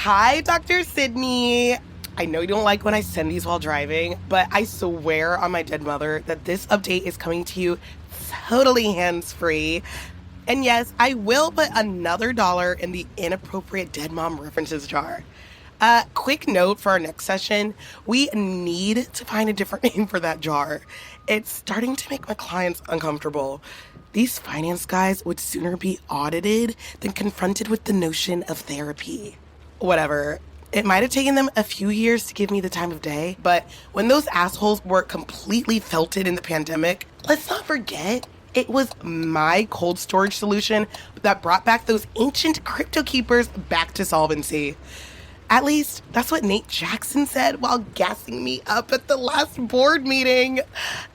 Hi, Dr. Sydney. I know you don't like when I send these while driving, but I swear on my dead mother that this update is coming to you totally hands-free. And yes, I will put another dollar in the inappropriate dead mom references jar. Quick note for our next session, we need to find a different name for that jar. It's starting to make my clients uncomfortable. These finance guys would sooner be audited than confronted with the notion of therapy. Whatever. It might have taken them a few years to give me the time of day, but when those assholes were completely felted in the pandemic, let's not forget, it was my cold storage solution that brought back those ancient crypto keepers back to solvency. At least, that's what Nate Jackson said while gassing me up at the last board meeting.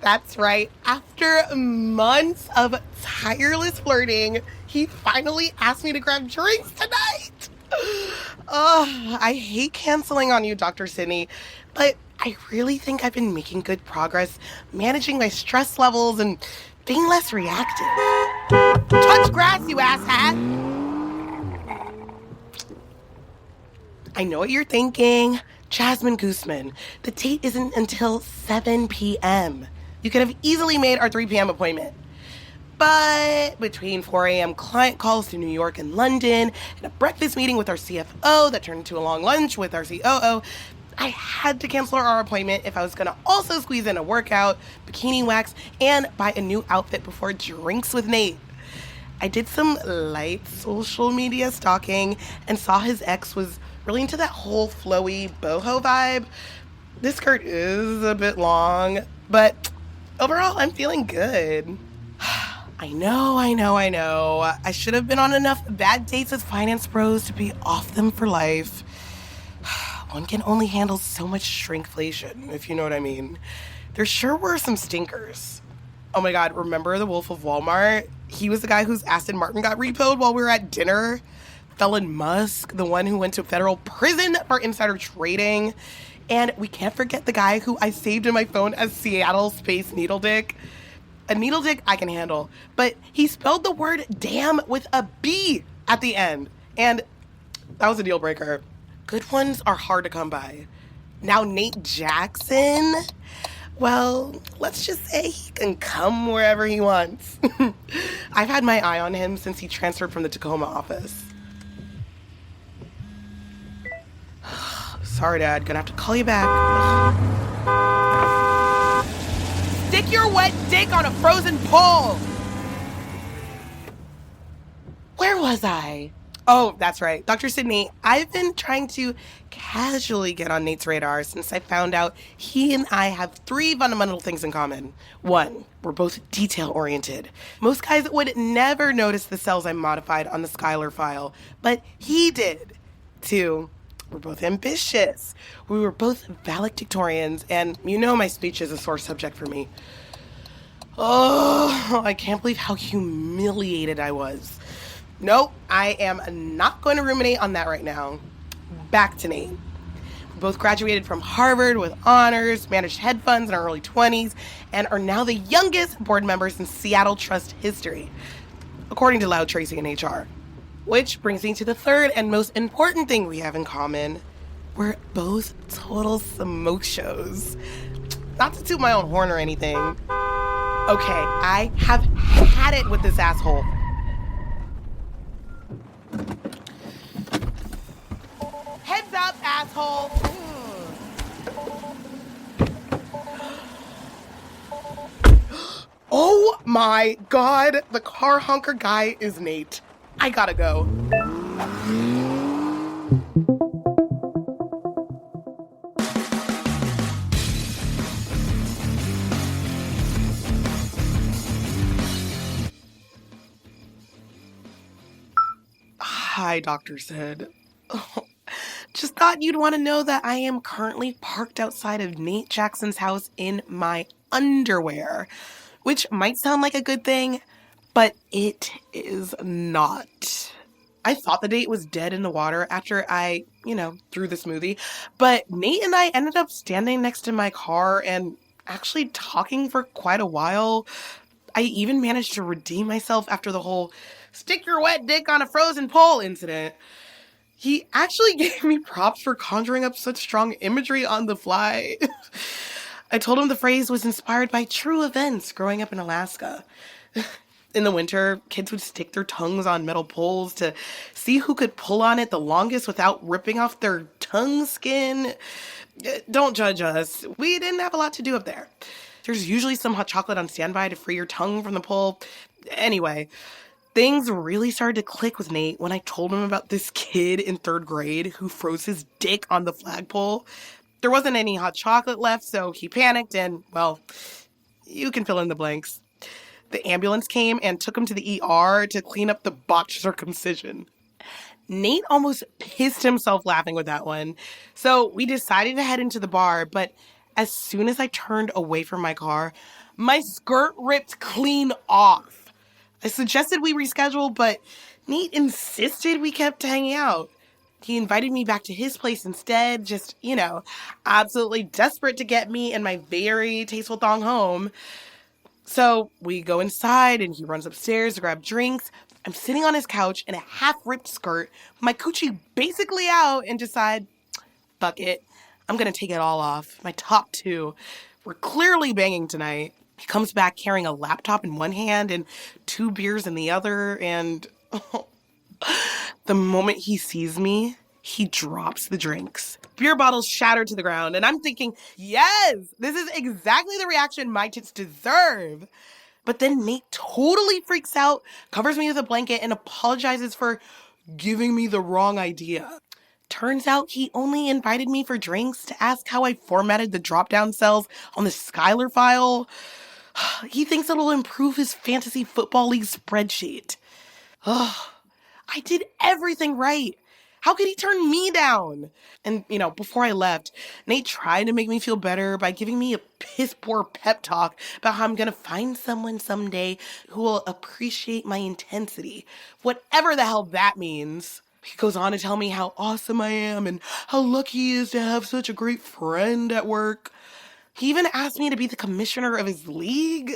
That's right. After months of tireless flirting, he finally asked me to grab drinks tonight. Oh, I hate canceling on you, Dr. Sydney, but I really think I've been making good progress managing my stress levels and being less reactive. Touch grass, you asshat! I know what you're thinking. Jasmine Guzman, the date isn't until 7 p.m. You could have easily made our 3 p.m. appointment. But between 4 a.m. client calls to New York and London and a breakfast meeting with our CFO that turned into a long lunch with our COO, I had to cancel our appointment if I was going to also squeeze in a workout, bikini wax, and buy a new outfit before drinks with Nate. I did some light social media stalking and saw his ex was really into that whole flowy boho vibe. This skirt is a bit long, but overall, I'm feeling good. I know. I should have been on enough bad dates with finance bros to be off them for life. One can only handle so much shrinkflation, if you know what I mean. There sure were some stinkers. Oh my God, remember the Wolf of Walmart? He was the guy whose Aston Martin got repoed while we were at dinner. Felon Musk, the one who went to federal prison for insider trading. And we can't forget the guy who I saved in my phone as Seattle Space Needle Dick. A needle dick I can handle, but he spelled the word damn with a B at the end. And that was a deal breaker. Good ones are hard to come by. Now Nate Jackson, well, let's just say he can come wherever he wants. I've had my eye on him since he transferred from the Tacoma office. Sorry, Dad, gonna have to call you back. Stick your wet dick on a frozen pole! Where was I? Oh, that's right. Dr. Sydney, I've been trying to casually get on Nate's radar since I found out he and I have 3 fundamental things in common. 1, we're both detail-oriented. Most guys would never notice the cells I modified on the Skylar file, but he did. 2, we're both ambitious. We were both valedictorians, and you know my speech is a sore subject for me. Oh, I can't believe how humiliated I was. Nope, I am not going to ruminate on that right now. Back to Nate. We both graduated from Harvard with honors, managed hedge funds in our early 20s, and are now the youngest board members in Seattle Trust history, according to Loud Tracy in HR. Which brings me to the third and most important thing we have in common. We're both total smoke shows. Not to toot my own horn or anything. Okay, I have had it with this asshole. Heads up, asshole! Oh my God, the car honker guy is Nate. I gotta go. Hi, Dr. Sid. Just thought you'd want to know that I am currently parked outside of Nate Jackson's house in my underwear, which might sound like a good thing, but it is not. I thought the date was dead in the water after I, threw the smoothie, but Nate and I ended up standing next to my car and actually talking for quite a while. I even managed to redeem myself after the whole stick your wet dick on a frozen pole incident. He actually gave me props for conjuring up such strong imagery on the fly. I told him the phrase was inspired by true events growing up in Alaska. In the winter, kids would stick their tongues on metal poles to see who could pull on it the longest without ripping off their tongue skin. Don't judge us. We didn't have a lot to do up there. There's usually some hot chocolate on standby to free your tongue from the pole. Anyway, things really started to click with Nate when I told him about this kid in 3rd grade who froze his dick on the flagpole. There wasn't any hot chocolate left, so he panicked and, well, you can fill in the blanks. The ambulance came and took him to the ER to clean up the botched circumcision. Nate almost pissed himself laughing with that one. So we decided to head into the bar, but as soon as I turned away from my car, my skirt ripped clean off. I suggested we reschedule, but Nate insisted we kept hanging out. He invited me back to his place instead, just, absolutely desperate to get me and my very tasteful thong home. So we go inside and he runs upstairs to grab drinks. I'm sitting on his couch in a half-ripped skirt, my coochie basically out, and decide, fuck it, I'm gonna take it all off. My top 2. We're clearly banging tonight. He comes back carrying a laptop in one hand and 2 beers in the other, and the moment he sees me, he drops the drinks. Beer bottles shattered to the ground, and I'm thinking, yes, this is exactly the reaction my tits deserve. But then Nate totally freaks out, covers me with a blanket, and apologizes for giving me the wrong idea. Turns out he only invited me for drinks to ask how I formatted the drop-down cells on the Skylar file. He thinks it'll improve his fantasy football league spreadsheet. I did everything right. How could he turn me down? And, before I left, Nate tried to make me feel better by giving me a piss-poor pep talk about how I'm going to find someone someday who will appreciate my intensity, whatever the hell that means. He goes on to tell me how awesome I am and how lucky he is to have such a great friend at work. He even asked me to be the commissioner of his league.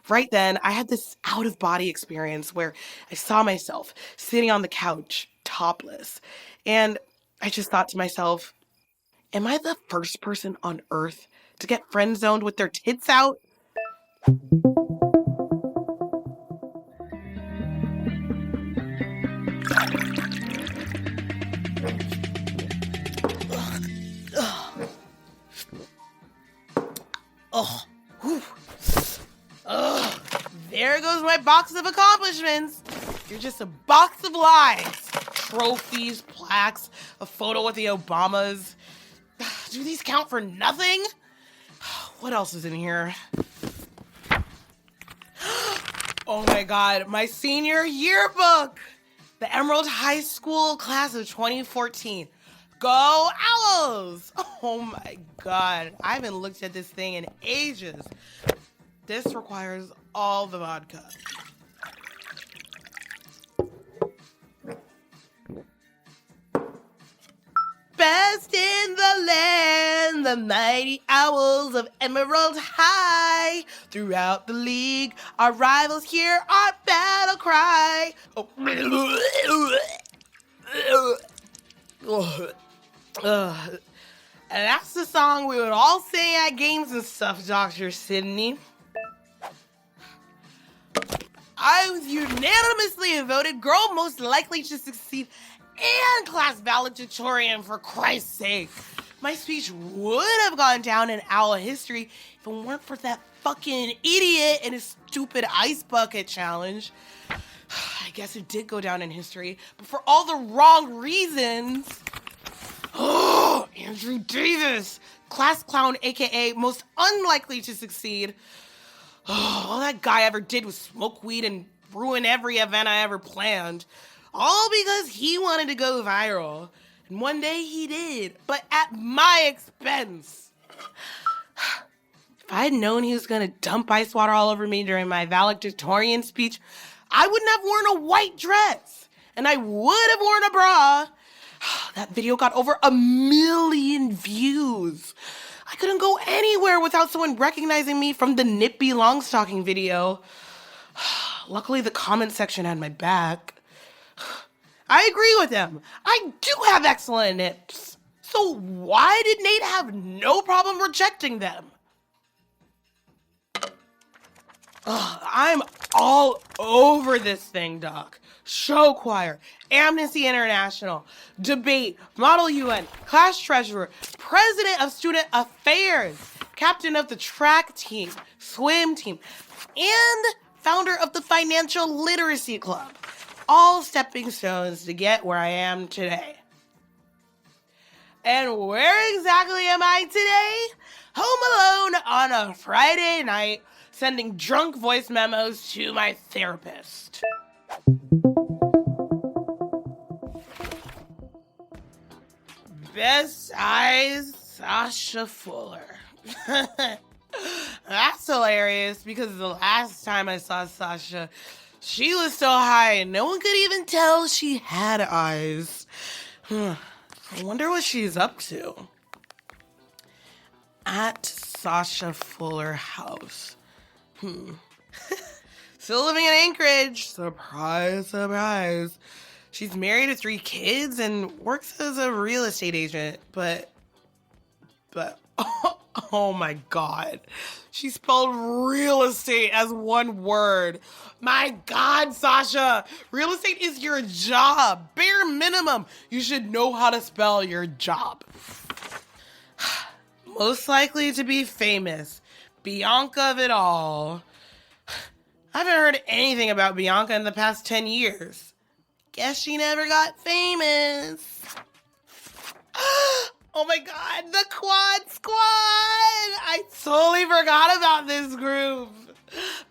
Right then, I had this out-of-body experience where I saw myself sitting on the couch, topless. And I just thought to myself, am I the first person on earth to get friend-zoned with their tits out? There goes my box of accomplishments. You're just a box of lies. Trophies, plaques, a photo with the Obamas. Do these count for nothing? What else is in here? Oh my God, my senior yearbook. The Emerald High School class of 2014. Go Owls! Oh my God, I haven't looked at this thing in ages. This requires all the vodka. Best in the land, the mighty Owls of Emerald High. Throughout the league, our rivals hear our battle cry. That's the song we would all sing at games and stuff, Dr. Sydney. I was unanimously voted girl most likely to succeed and class valedictorian, for Christ's sake. My speech would have gone down in owl history if it weren't for that fucking idiot and his stupid ice bucket challenge. I guess it did go down in history, but for all the wrong reasons. Oh, Andrew Davis, class clown, aka most unlikely to succeed. All that guy ever did was smoke weed and ruin every event I ever planned. All because he wanted to go viral. And one day he did, but at my expense. If I had known he was going to dump ice water all over me during my valedictorian speech, I wouldn't have worn a white dress. And I would have worn a bra. That video got over 1 million views. I couldn't go anywhere without someone recognizing me from the Nippy Longstocking video. Luckily, the comment section had my back. I agree with him. I do have excellent nips. So why did Nate have no problem rejecting them? Ugh, I'm all over this thing, Doc. Show choir, Amnesty International, debate, Model UN, class treasurer, president of student affairs, captain of the track team, swim team, and founder of the Financial Literacy Club. All stepping stones to get where I am today. And where exactly am I today? Home alone on a Friday night, sending drunk voice memos to my therapist. Besides Sasha Fuller. That's hilarious because the last time I saw Sasha, she was so high no one could even tell she had eyes. I wonder what she's up to. At Sasha Fuller House. Still living in Anchorage. Surprise, surprise. She's married to 3 kids and works as a real estate agent, but oh my God. She spelled real estate as one word. My God, Sasha, real estate is your job. Bare minimum, you should know how to spell your job. Most likely to be famous. Bianca of it all. I haven't heard anything about Bianca in the past 10 years. Guess she never got famous. Oh my God, the Quad Squad! I totally forgot about this group.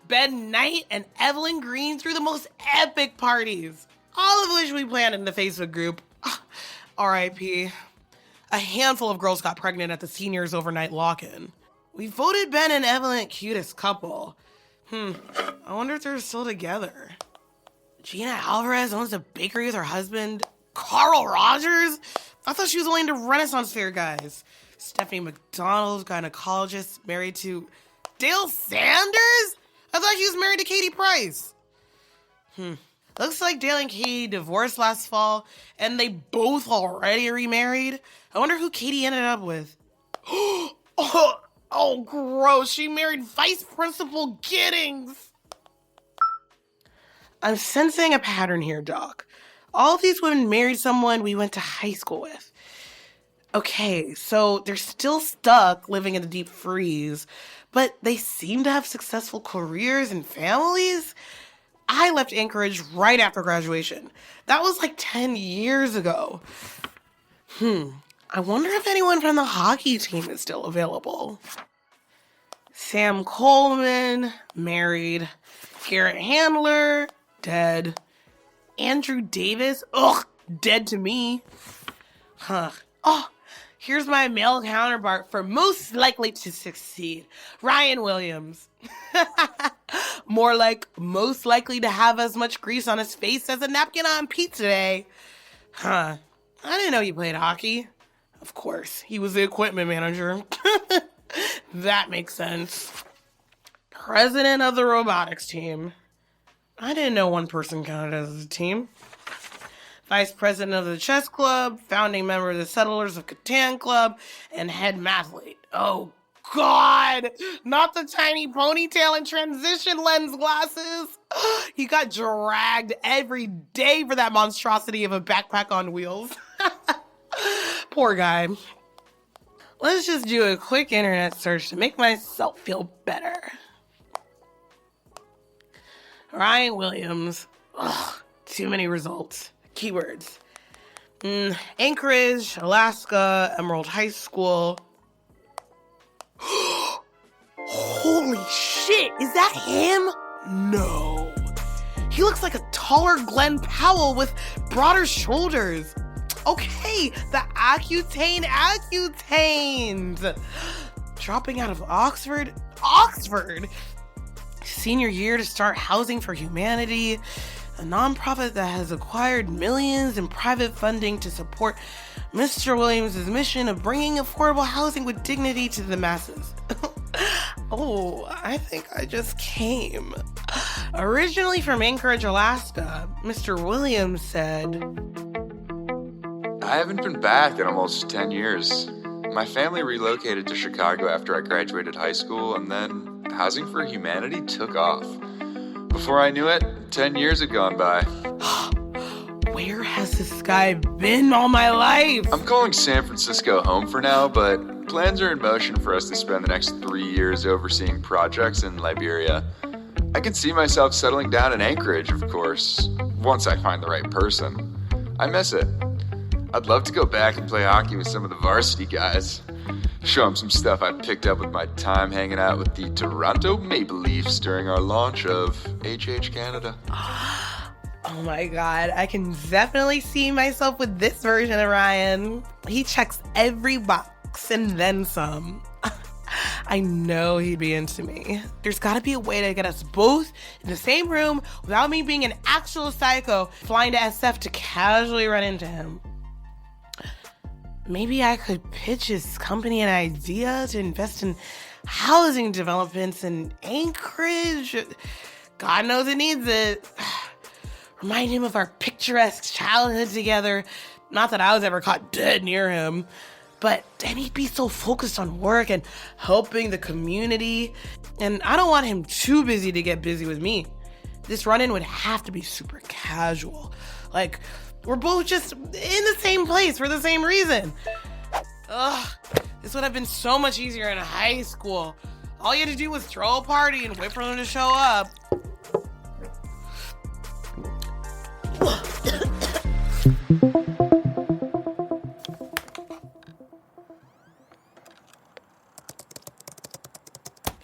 Ben Knight and Evelyn Green threw the most epic parties, all of which we planned in the Facebook group. R.I.P. A handful of girls got pregnant at the seniors' overnight lock-in. We voted Ben and Evelyn cutest couple. I wonder if they're still together. Gina Alvarez owns a bakery with her husband. Carl Rogers? I thought she was only into Renaissance fair guys. Stephanie McDonald, gynecologist, married to Dale Sanders? I thought she was married to Katie Price. Looks like Dale and Katie divorced last fall, and they both already remarried. I wonder who Katie ended up with. Oh, gross. She married Vice Principal Giddings. I'm sensing a pattern here, Doc. All these women married someone we went to high school with. Okay, so they're still stuck living in the deep freeze, but they seem to have successful careers and families. I left Anchorage right after graduation. That was like 10 years ago. I wonder if anyone from the hockey team is still available. Sam Coleman, married. Garrett Handler, dead. Andrew Davis, dead to me. Oh, here's my male counterpart for most likely to succeed. Ryan Williams. More like most likely to have as much grease on his face as a napkin on pizza day. I didn't know he played hockey. Of course, he was the equipment manager. That makes sense. President of the robotics team. I didn't know one person counted as a team. Vice president of the chess club, founding member of the Settlers of Catan Club, and head mathlete. Oh, God! Not the tiny ponytail and transition lens glasses! He got dragged every day for that monstrosity of a backpack on wheels. Poor guy. Let's just do a quick internet search to make myself feel better. Ryan Williams. Too many results. Keywords. Anchorage, Alaska, Emerald High School. Holy shit, is that him? No. He looks like a taller Glenn Powell with broader shoulders. Okay, the Accutanes. Dropping out of Oxford? Senior year to start Housing for Humanity, a nonprofit that has acquired millions in private funding to support Mr. Williams' mission of bringing affordable housing with dignity to the masses. Oh, I think I just came. Originally from Anchorage, Alaska, Mr. Williams said, I haven't been back in almost 10 years. My family relocated to Chicago after I graduated high school, and then Housing for Humanity took off. Before I knew it, 10 years had gone by. Where has this guy been all my life? I'm calling San Francisco home for now, but plans are in motion for us to spend the next 3 years overseeing projects in Liberia. I can see myself settling down in Anchorage, of course, once I find the right person. I miss it. I'd love to go back and play hockey with some of the varsity guys. Show them some stuff I picked up with my time hanging out with the Toronto Maple Leafs during our launch of HH Canada. Oh my God, I can definitely see myself with this version of Ryan. He checks every box and then some. I know he'd be into me. There's gotta be a way to get us both in the same room without me being an actual psycho flying to SF to casually run into him. Maybe I could pitch his company an idea to invest in housing developments in Anchorage. God knows it needs it. Remind him of our picturesque childhood together. Not that I was ever caught dead near him. But then he'd be so focused on work and helping the community. And I don't want him too busy to get busy with me. This run-in would have to be super casual. Like, we're both just in the same place for the same reason. Ugh, this would have been so much easier in high school. All you had to do was throw a party and wait for them to show up.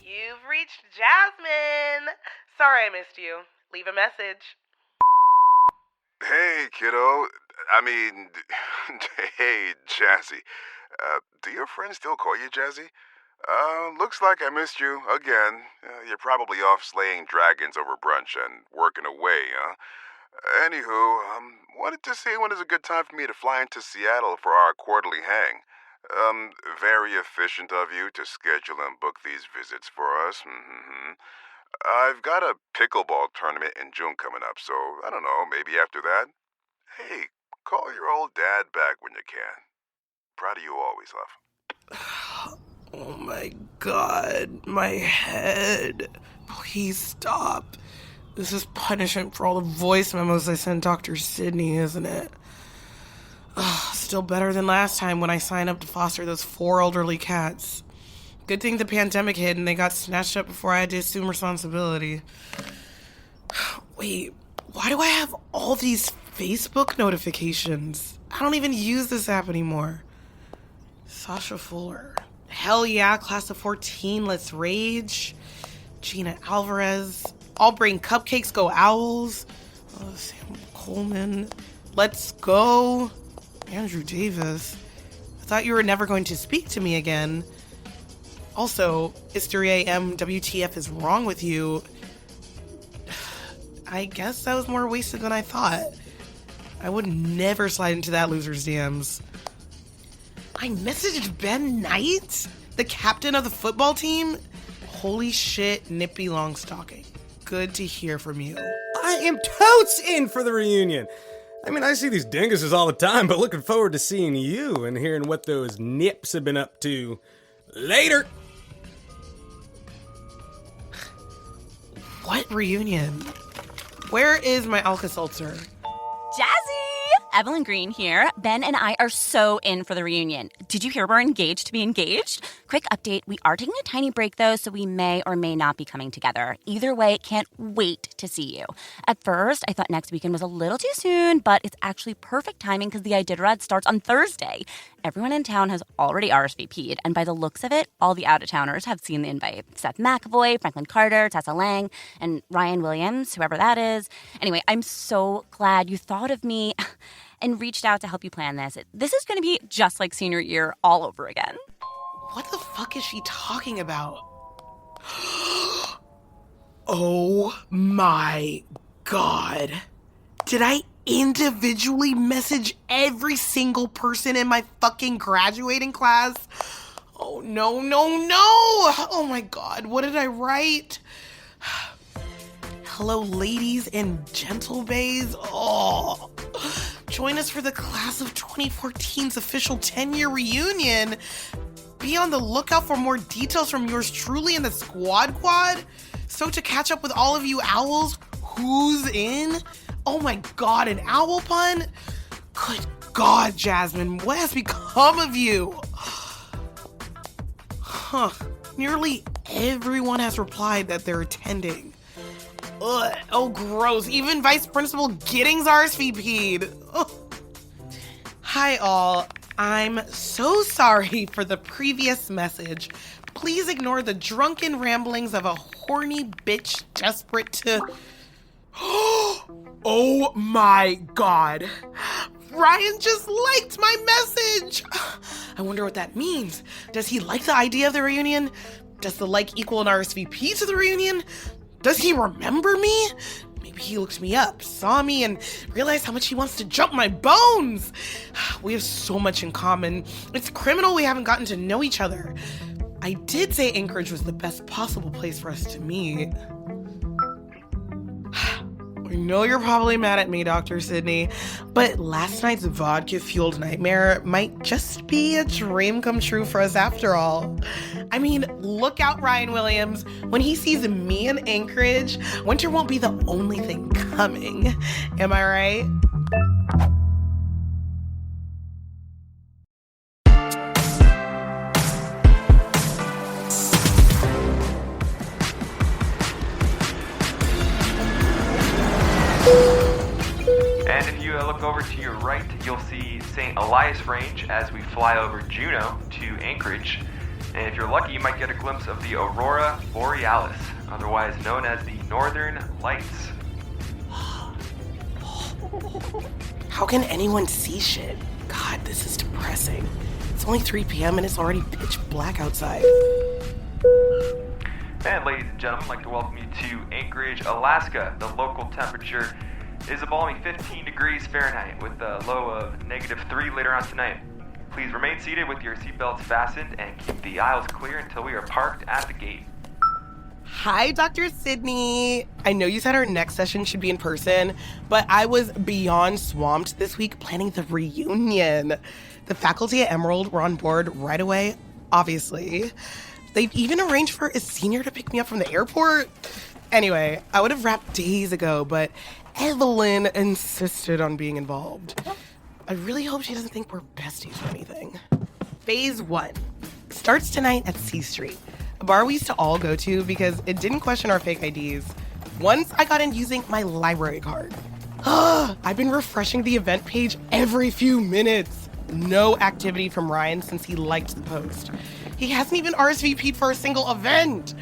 You've reached Jasmine. Sorry I missed you. Leave a message. Hey, kiddo. Hey, Jazzy. Do your friends still call you Jazzy? Looks like I missed you again. You're probably off slaying dragons over brunch and working away, huh? Anywho, wanted to see when is a good time for me to fly into Seattle for our quarterly hang. Very efficient of you to schedule and book these visits for us. I've got a pickleball tournament in June coming up, so I don't know, maybe after that? Hey, call your old dad back when you can. Proud of you always, love. Oh my God, my head. Please stop. This is punishment for all the voice memos I sent Dr. Sydney, isn't it? Still better than last time when I signed up to foster those 4 elderly cats. Good thing the pandemic hit and they got snatched up before I had to assume responsibility. Wait, why do I have all these Facebook notifications? I don't even use this app anymore. Sasha Fuller. Hell yeah, class of 14, let's rage. Gina Alvarez. All bring cupcakes, go Owls. Sam Coleman. Let's go. Andrew Davis. I thought you were never going to speak to me again. Also, it's 3 a.m. WTF is wrong with you. I guess that was more wasted than I thought. I would never slide into that loser's DMs. I messaged Ben Knight, the captain of the football team. Holy shit, Nippy Longstocking. Good to hear from you. I am totes in for the reunion. I see these dinguses all the time, but looking forward to seeing you and hearing what those nips have been up to. Later! What reunion? Where is my Alka-Seltzer? Jazzy! Evelyn Green here. Ben and I are so in for the reunion. Did you hear we're engaged to be engaged? Quick update, we are taking a tiny break though, so we may or may not be coming together. Either way, can't wait to see you. At first, I thought next weekend was a little too soon, but it's actually perfect timing because the Iditarod starts on Thursday. Everyone in town has already RSVP'd, and by the looks of it, all the out-of-towners have seen the invite. Seth McAvoy, Franklin Carter, Tessa Lang, and Ryan Williams, whoever that is. Anyway, I'm so glad you thought of me and reached out to help you plan this. This is going to be just like senior year all over again. What the fuck is she talking about? Oh my God. Did I individually message every single person in my fucking graduating class? Oh, no. Oh my God, what did I write? Hello, ladies and Gentle Baes. Oh, join us for the class of 2014's official 10-year reunion. Be on the lookout for more details from yours truly in the squad quad. So to catch up with all of you owls, who's in? Oh my God, an owl pun? Good God, Jasmine, what has become of you? Nearly everyone has replied that they're attending. Ugh, oh, gross. Even Vice Principal Giddings RSVP'd. Ugh. Hi, all. I'm so sorry for the previous message. Please ignore the drunken ramblings of a horny bitch desperate to... Oh my God. Ryan just liked my message. I wonder what that means. Does he like the idea of the reunion? Does the like equal an RSVP to the reunion? Does he remember me? Maybe he looked me up, saw me, and realized how much he wants to jump my bones. We have so much in common. It's criminal we haven't gotten to know each other. I did say Anchorage was the best possible place for us to meet. I know you're probably mad at me, Dr. Sydney, but last night's vodka-fueled nightmare might just be a dream come true for us after all. I mean, look out, Ryan Williams. When he sees me in Anchorage, winter won't be the only thing coming. Am I right? And if you look over to your right, you'll see St. Elias Range as we fly over Juneau to Anchorage. And if you're lucky, you might get a glimpse of the Aurora Borealis, otherwise known as the Northern Lights. How can anyone see shit? God, this is depressing. It's only 3 p.m. and it's already pitch black outside. And ladies and gentlemen, I'd like to welcome you to Anchorage, Alaska. The local temperature is a balmy 15 degrees Fahrenheit with a low of -3 later on tonight. Please remain seated with your seatbelts fastened and keep the aisles clear until we are parked at the gate. Hi, Dr. Sydney. I know you said our next session should be in person, but I was beyond swamped this week planning the reunion. The faculty at Emerald were on board right away, obviously. They've even arranged for a senior to pick me up from the airport. Anyway, I would have wrapped days ago, but Evelyn insisted on being involved. I really hope she doesn't think we're besties or anything. Phase 1 starts tonight at C Street, a bar we used to all go to because it didn't question our fake IDs. Once I got in using my library card. I've been refreshing the event page every few minutes. No activity from Ryan since he liked the post. He hasn't even RSVP'd for a single event.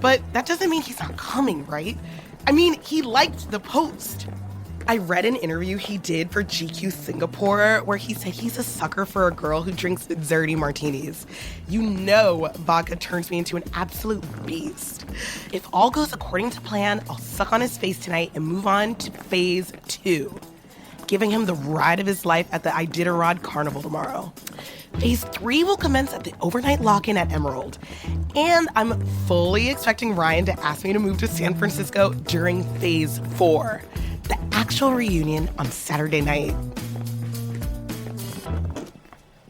But that doesn't mean he's not coming, right? I mean, he liked the post. I read an interview he did for GQ Singapore where he said he's a sucker for a girl who drinks dirty martinis. You know vodka turns me into an absolute beast. If all goes according to plan, I'll suck on his face tonight and move on to phase 2, giving him the ride of his life at the Iditarod Carnival tomorrow. Phase 3 will commence at the overnight lock-in at Emerald. And I'm fully expecting Ryan to ask me to move to San Francisco during phase 4, the actual reunion on Saturday night.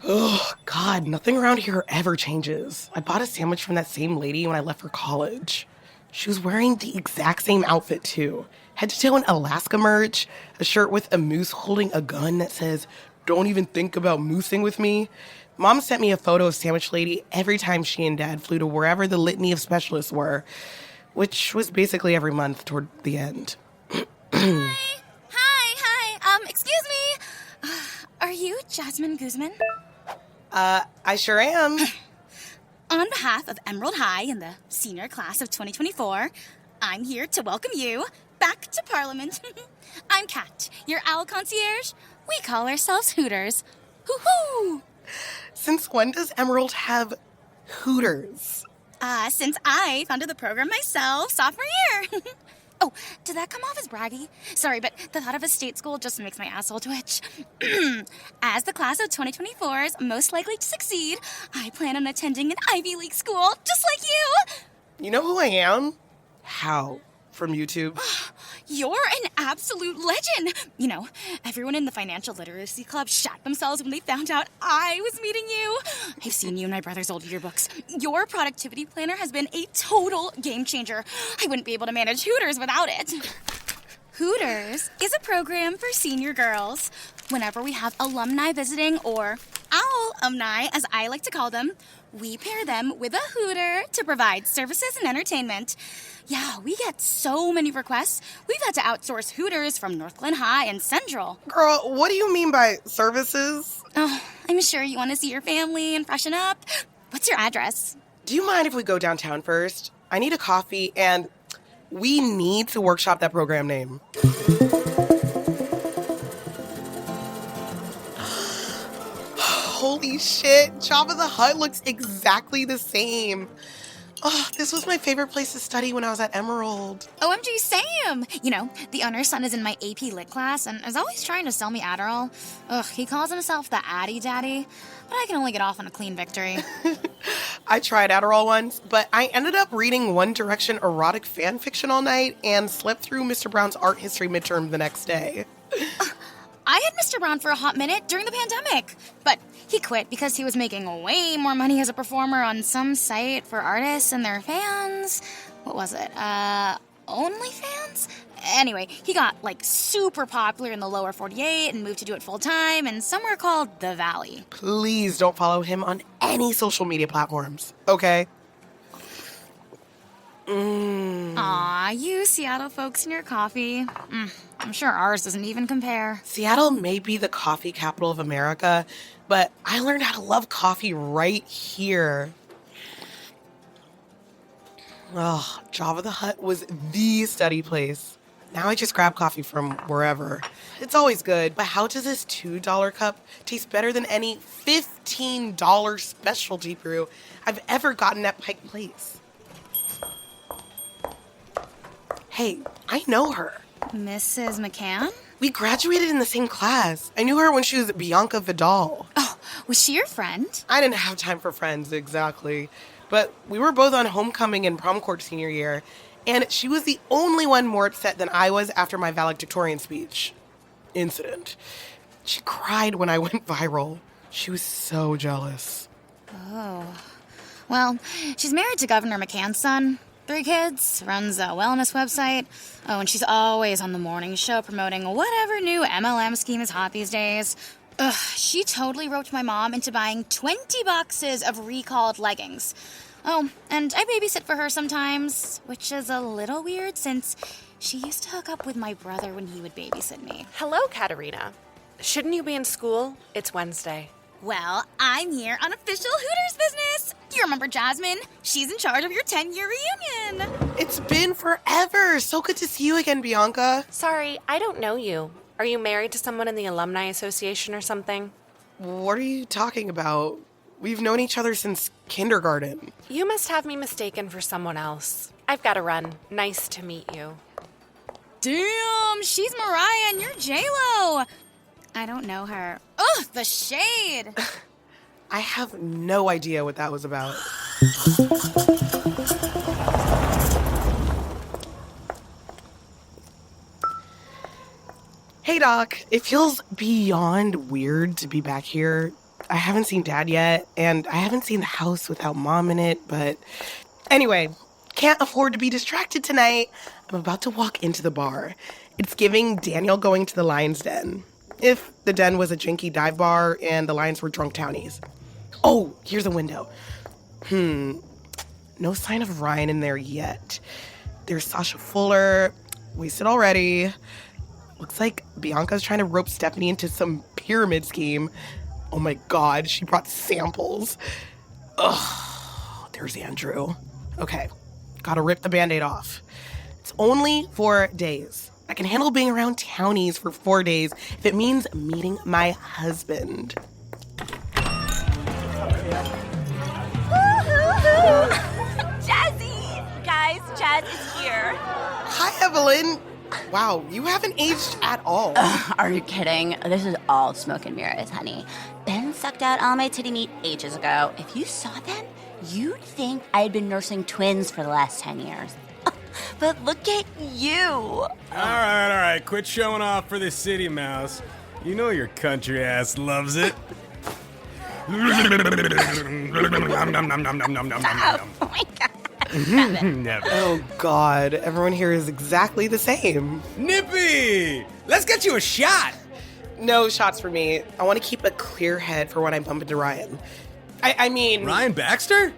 Oh, God, nothing around here ever changes. I bought a sandwich from that same lady when I left for college. She was wearing the exact same outfit, too. Head to toe in Alaska merch, a shirt with a moose holding a gun that says, "Don't even think about moosing with me." Mom sent me a photo of Sandwich Lady every time she and Dad flew to wherever the litany of specialists were, which was basically every month toward the end. Hi. Excuse me. Are you Jasmine Guzman? I sure am. On behalf of Emerald High and the senior class of 2024, I'm here to welcome you back to Parliament. I'm Kat, your owl concierge. We call ourselves Hooters. Hoo-hoo! Since when does Emerald have Hooters? Since I founded the program myself sophomore year. Oh, did that come off as braggy? Sorry, but the thought of a state school just makes my asshole twitch. As the class of 2024 is most likely to succeed, I plan on attending an Ivy League school just like you. You know who I am? How? From YouTube. You're an absolute legend. You know, everyone in the financial literacy club shat themselves when they found out I was meeting you. I've seen you in my brother's old yearbooks. Your productivity planner has been a total game changer. I wouldn't be able to manage Hooters without it. Hooters is a program for senior girls. Whenever we have alumni visiting, or owl-umni, as I like to call them, we pair them with a Hooter to provide services and entertainment. Yeah, we get so many requests. We've had to outsource Hooters from Northglenn High and Central. Girl, what do you mean by services? Oh, I'm sure you want to see your family and freshen up. What's your address? Do you mind if we go downtown first? I need a coffee, and we need to workshop that program name. Holy shit, Jabba the Hutt looks exactly the same. Oh, this was my favorite place to study when I was at Emerald. OMG, Sam! You know, the owner's son is in my AP Lit class and is always trying to sell me Adderall. Ugh, he calls himself the Addy Daddy, but I can only get off on a clean victory. I tried Adderall once, but I ended up reading One Direction erotic fan fiction all night and slept through Mr. Brown's art history midterm the next day. I had Mr. Brown for a hot minute during the pandemic, but he quit because he was making way more money as a performer on some site for artists and their fans. What was it? OnlyFans? Anyway, he got, super popular in the lower 48 and moved to do it full-time in somewhere called The Valley. Please don't follow him on any social media platforms, okay? Aw, you Seattle folks and your coffee. I'm sure ours doesn't even compare. Seattle may be the coffee capital of America, but I learned how to love coffee right here. Oh, Jabba the Hutt was the study place. Now I just grab coffee from wherever. It's always good, but how does this $2 cup taste better than any $15 specialty brew I've ever gotten at Pike Place? Hey, I know her. Mrs. McCann? We graduated in the same class. I knew her when she was Bianca Vidal. Oh, was she your friend? I didn't have time for friends, exactly. But we were both on homecoming and prom court senior year, and she was the only one more upset than I was after my valedictorian speech incident. She cried when I went viral. She was so jealous. Oh. Well, she's married to Governor McCann's son. 3 kids, runs a wellness website. Oh, and she's always on the morning show promoting whatever new MLM scheme is hot these days. Ugh, she totally roped my mom into buying 20 boxes of recalled leggings. Oh, and I babysit for her sometimes, which is a little weird since she used to hook up with my brother when he would babysit me. Hello, Katerina. Shouldn't you be in school? It's Wednesday. Well, I'm here on official Hooters business. You remember Jasmine? She's in charge of your 10-year reunion. It's been forever. So good to see you again, Bianca. Sorry, I don't know you. Are you married to someone in the Alumni Association or something? What are you talking about? We've known each other since kindergarten. You must have me mistaken for someone else. I've got to run. Nice to meet you. Damn, she's Mariah and you're J-Lo. I don't know her. Ugh, the shade. I have no idea what that was about. Hey, Doc. It feels beyond weird to be back here. I haven't seen Dad yet, and I haven't seen the house without Mom in it, but anyway, can't afford to be distracted tonight. I'm about to walk into the bar. It's giving Daniel going to the Lion's Den. If the Den was a jinky dive bar and the Lions were drunk townies. Oh, here's a window. No sign of Ryan in there yet. There's Sasha Fuller. Wasted already. Looks like Bianca's trying to rope Stephanie into some pyramid scheme. Oh my God, she brought samples. Ugh, there's Andrew. Okay, gotta rip the Band-Aid off. It's only 4 days. I can handle being around townies for 4 days if it means meeting my husband. Jazzy! Guys, Jazz is here. Hi, Evelyn. Wow, you haven't aged at all. Are you kidding? This is all smoke and mirrors, honey. Ben sucked out all my titty meat ages ago. If you saw them, you'd think I had been nursing twins for the last 10 years. But look at you. All right. Quit showing off for the city mouse. You know your country ass loves it. Oh my God. Never. Oh, God. Everyone here is exactly the same. Nippy! Let's get you a shot! No shots for me. I want to keep a clear head for when I bump into Ryan. I mean... Ryan Baxter?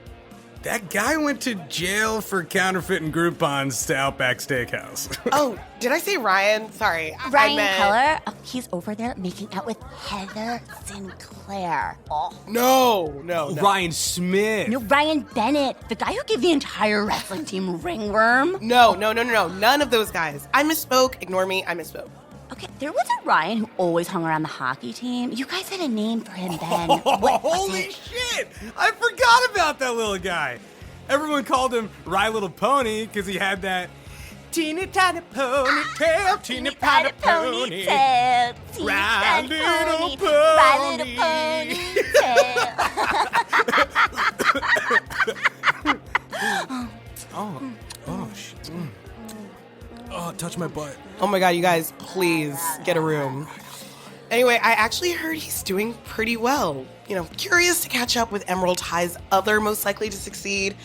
That guy went to jail for counterfeiting Groupons to Outback Steakhouse. Oh, did I say Ryan? Sorry. Ryan I meant... Keller? Oh, he's over there making out with Heather Sinclair. Oh. No. Ryan Smith. No, Ryan Bennett, the guy who gave the entire wrestling team ringworm. No. None of those guys. I misspoke. Ignore me. I misspoke. Okay, there was a Ryan who always hung around the hockey team. You guys had a name for him then. Holy shit! I forgot about that little guy. Everyone called him Rye Little Pony because he had that teeny tiny ponytail, teeny tiny ponytail, Rye Little Pony. Oh, shit. Oh, touch my butt. Oh my God, you guys, please get a room. Anyway, I actually heard he's doing pretty well. Curious to catch up with Emerald High's other most likely to succeed.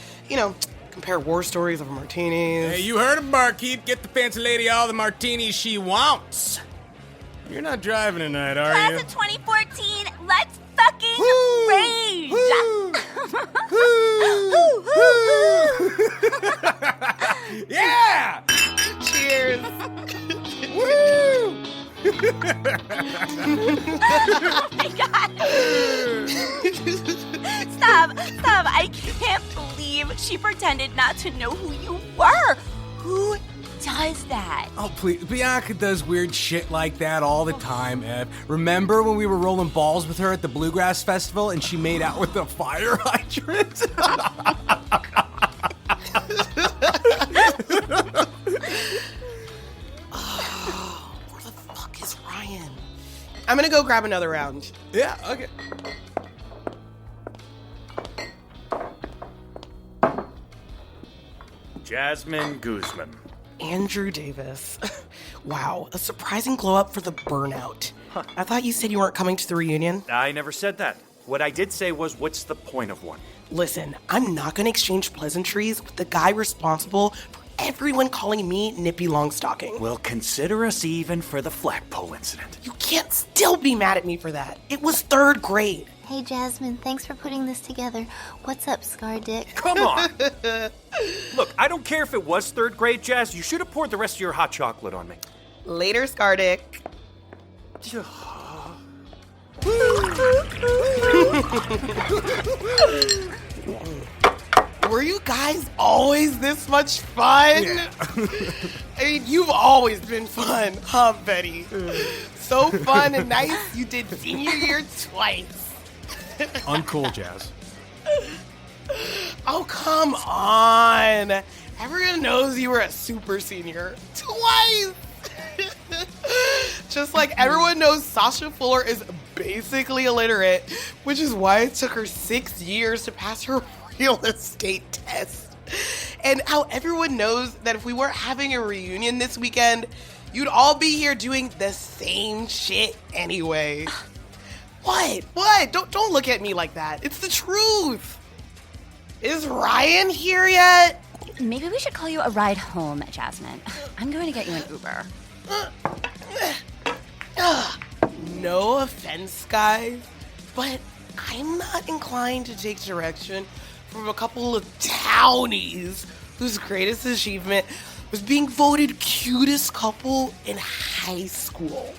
Compare war stories over martinis. Hey, you heard him, barkeep. Get the fancy lady all the martinis she wants. You're not driving tonight, are Class you? of 2014, let's fucking rage! Yeah! Cheers! Woo! Oh my God! Stop! I can't believe she pretended not to know who you were. Who does that? Oh, please. Bianca does weird shit like that all the time, Ev. Remember when we were rolling balls with her at the Bluegrass Festival and she made out with the fire hydrant? Where the fuck is Ryan? I'm gonna go grab another round. Yeah, okay. Jasmine Guzman. Andrew Davis. Wow, a surprising glow up for the burnout. I thought you said you weren't coming to the reunion. I never said that. What I did say was, what's the point of one? Listen, I'm not gonna exchange pleasantries with the guy responsible for everyone calling me Nippy Longstocking. Well, consider us even for the flagpole incident. You can't still be mad at me for that. It was third grade. Hey, Jasmine, thanks for putting this together. What's up, Scar Dick? Come on! Look, I don't care if it was third grade, Jazz. You should have poured the rest of your hot chocolate on me. Later, Scardick. Were you guys always this much fun? Yeah. I mean, you've always been fun, huh, Betty? So fun and nice, you did senior year twice. Uncool, Jazz. Oh, come on. Everyone knows you were a super senior. Twice. Just like everyone knows Sasha Fuller is basically illiterate, which is why it took her 6 years to pass her real estate test. And how everyone knows that if we weren't having a reunion this weekend, you'd all be here doing the same shit anyway. What? Don't look at me like that. It's the truth. Is Ryan here yet? Maybe we should call you a ride home, Jasmine. I'm going to get you an Uber. No offense, guys, but I'm not inclined to take direction from a couple of townies whose greatest achievement was being voted cutest couple in high school.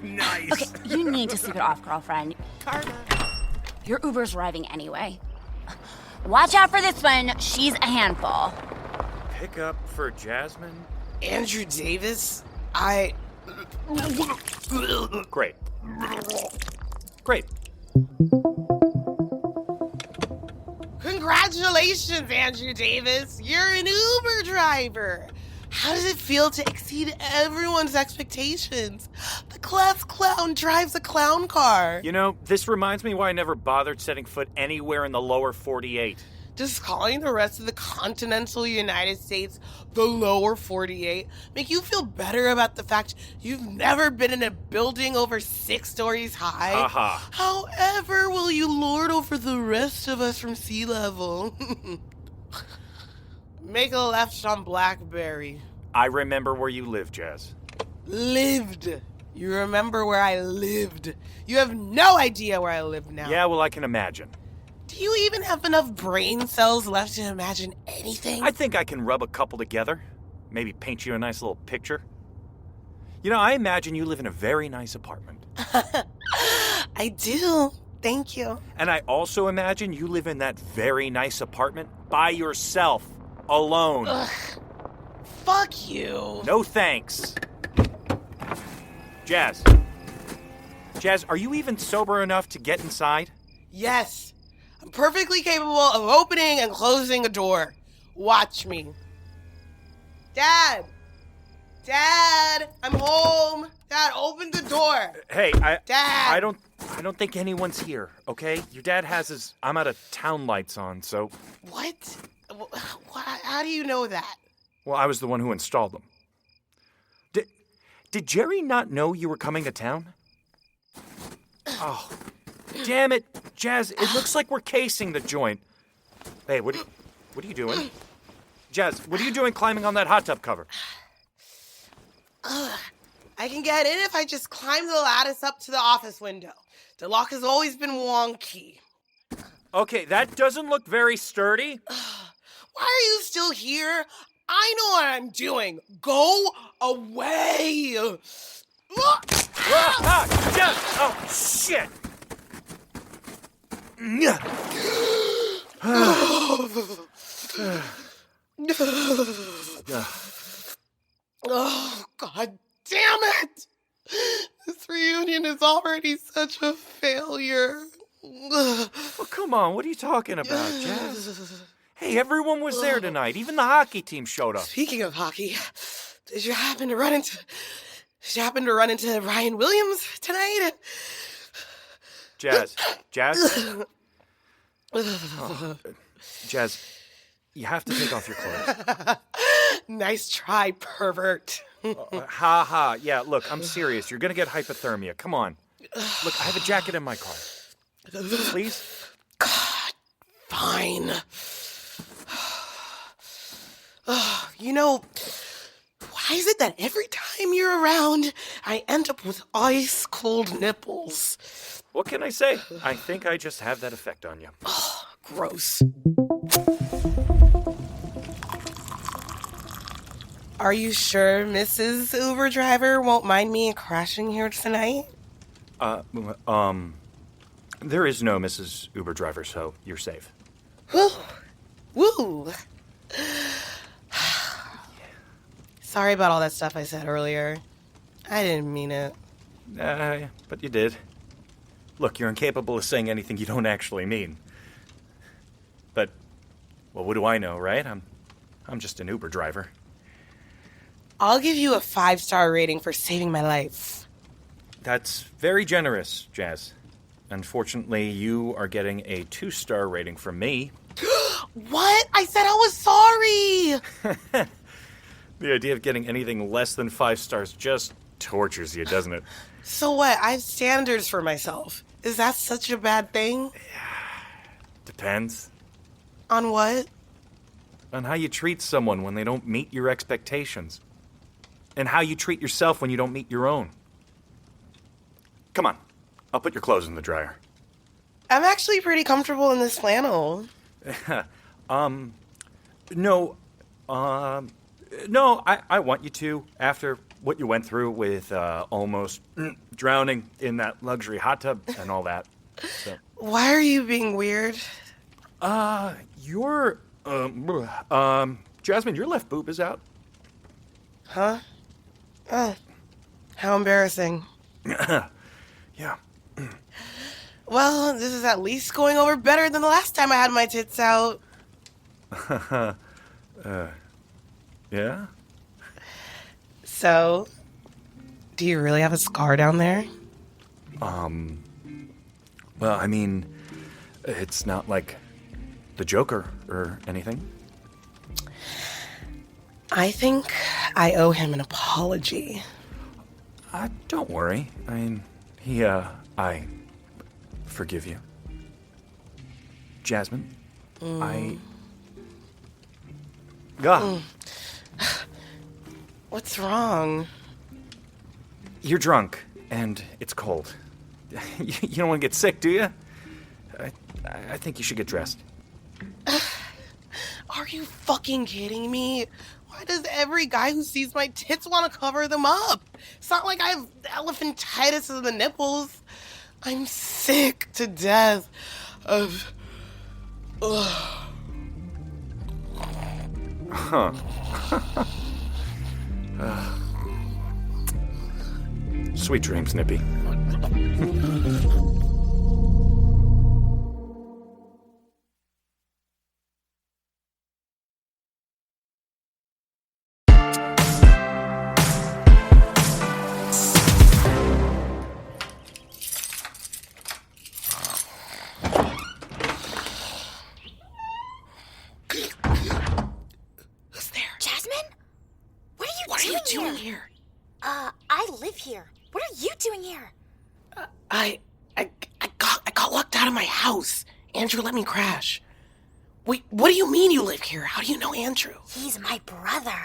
Nice. Okay, you need to sleep it off, girlfriend. Your Uber's arriving anyway. Watch out for this one. She's a handful. Pick up for Jasmine? Andrew Davis, Great. Great. Congratulations, Andrew Davis. You're an Uber driver. How does it feel to exceed everyone's expectations? The class clown drives a clown car. You know, this reminds me why I never bothered setting foot anywhere in the lower 48. Does calling the rest of the continental United States the lower 48 make you feel better about the fact you've never been in a building over 6 stories high? Haha. However will you lord over the rest of us from sea level? Make a left on Blackberry. I remember where you live, Jazz. Lived. You remember where I lived. You have no idea where I live now. Yeah, well, I can imagine. Do you even have enough brain cells left to imagine anything? I think I can rub a couple together. Maybe paint you a nice little picture. You know, I imagine you live in a very nice apartment. I do. Thank you. And I also imagine you live in that very nice apartment by yourself, alone. Ugh. Fuck you. No thanks. Jazz. Jazz, are you even sober enough to get inside? Yes. I'm perfectly capable of opening and closing a door. Watch me. Dad! Dad! I'm home! Dad, open the door! Hey, Dad! I don't think anyone's here, okay? Your dad has his I'm out of town lights on, so... What? How do you know that? Well, I was the one who installed them. Did Jerry not know you were coming to town? Oh, damn it, Jazz, it looks like we're casing the joint. Hey, what are you doing? Jazz, what are you doing climbing on that hot tub cover? I can get in if I just climb the lattice up to the office window. The lock has always been wonky. Okay, that doesn't look very sturdy. Why are you still here? I know what I'm doing. Go away. Jazz! Oh, shit! Oh, God damn it! This reunion is already such a failure. Well, come on, what are you talking about, Jazz? Hey, everyone was there tonight. Even the hockey team showed up. Speaking of hockey, did you happen to run into Ryan Williams tonight? Jazz? Oh, Jazz, you have to take off your clothes. Nice try, pervert. Ha ha. Yeah, look, I'm serious. You're gonna get hypothermia. Come on. Look, I have a jacket in my car. Please? God, fine. You know, why is it that every time you're around, I end up with ice-cold nipples? What can I say? I think I just have that effect on you. Oh, gross. Are you sure Mrs. Uber driver won't mind me crashing here tonight? There is no Mrs. Uber driver, so you're safe. Woo! Woo! Sorry about all that stuff I said earlier. I didn't mean it. But you did. Look, you're incapable of saying anything you don't actually mean. But, well, what do I know, right? I'm just an Uber driver. I'll give you a 5-star rating for saving my life. That's very generous, Jazz. Unfortunately, you are getting a 2-star rating from me. What? I said I was sorry! The idea of getting anything less than 5 stars just tortures you, doesn't it? So what? I have standards for myself. Is that such a bad thing? Depends. On what? On how you treat someone when they don't meet your expectations. And how you treat yourself when you don't meet your own. Come on. I'll put your clothes in the dryer. I'm actually pretty comfortable in this flannel. No, I want you to, after what you went through with almost drowning in that luxury hot tub and all that. So. Why are you being weird? Jasmine, your left boob is out. Huh? Oh, how embarrassing. Yeah. Well, this is at least going over better than the last time I had my tits out. Yeah? So, Do you really have a scar down there? Well, I mean, it's not like the Joker or anything. I think I owe him an apology. Don't worry. I mean, I forgive you. Jasmine, What's wrong? You're drunk, and it's cold. You don't want to get sick, do you? I think you should get dressed. Are you fucking kidding me? Why does every guy who sees my tits want to cover them up? It's not like I have elephantitis of the nipples. I'm sick to death of... Huh. Sweet dreams, Nippy. Who's there? Jasmine? What What are you doing here? I live here. What are you doing here? I got locked out of my house. Andrew let me crash. Wait, what do you mean you live here? How do you know Andrew? He's my brother.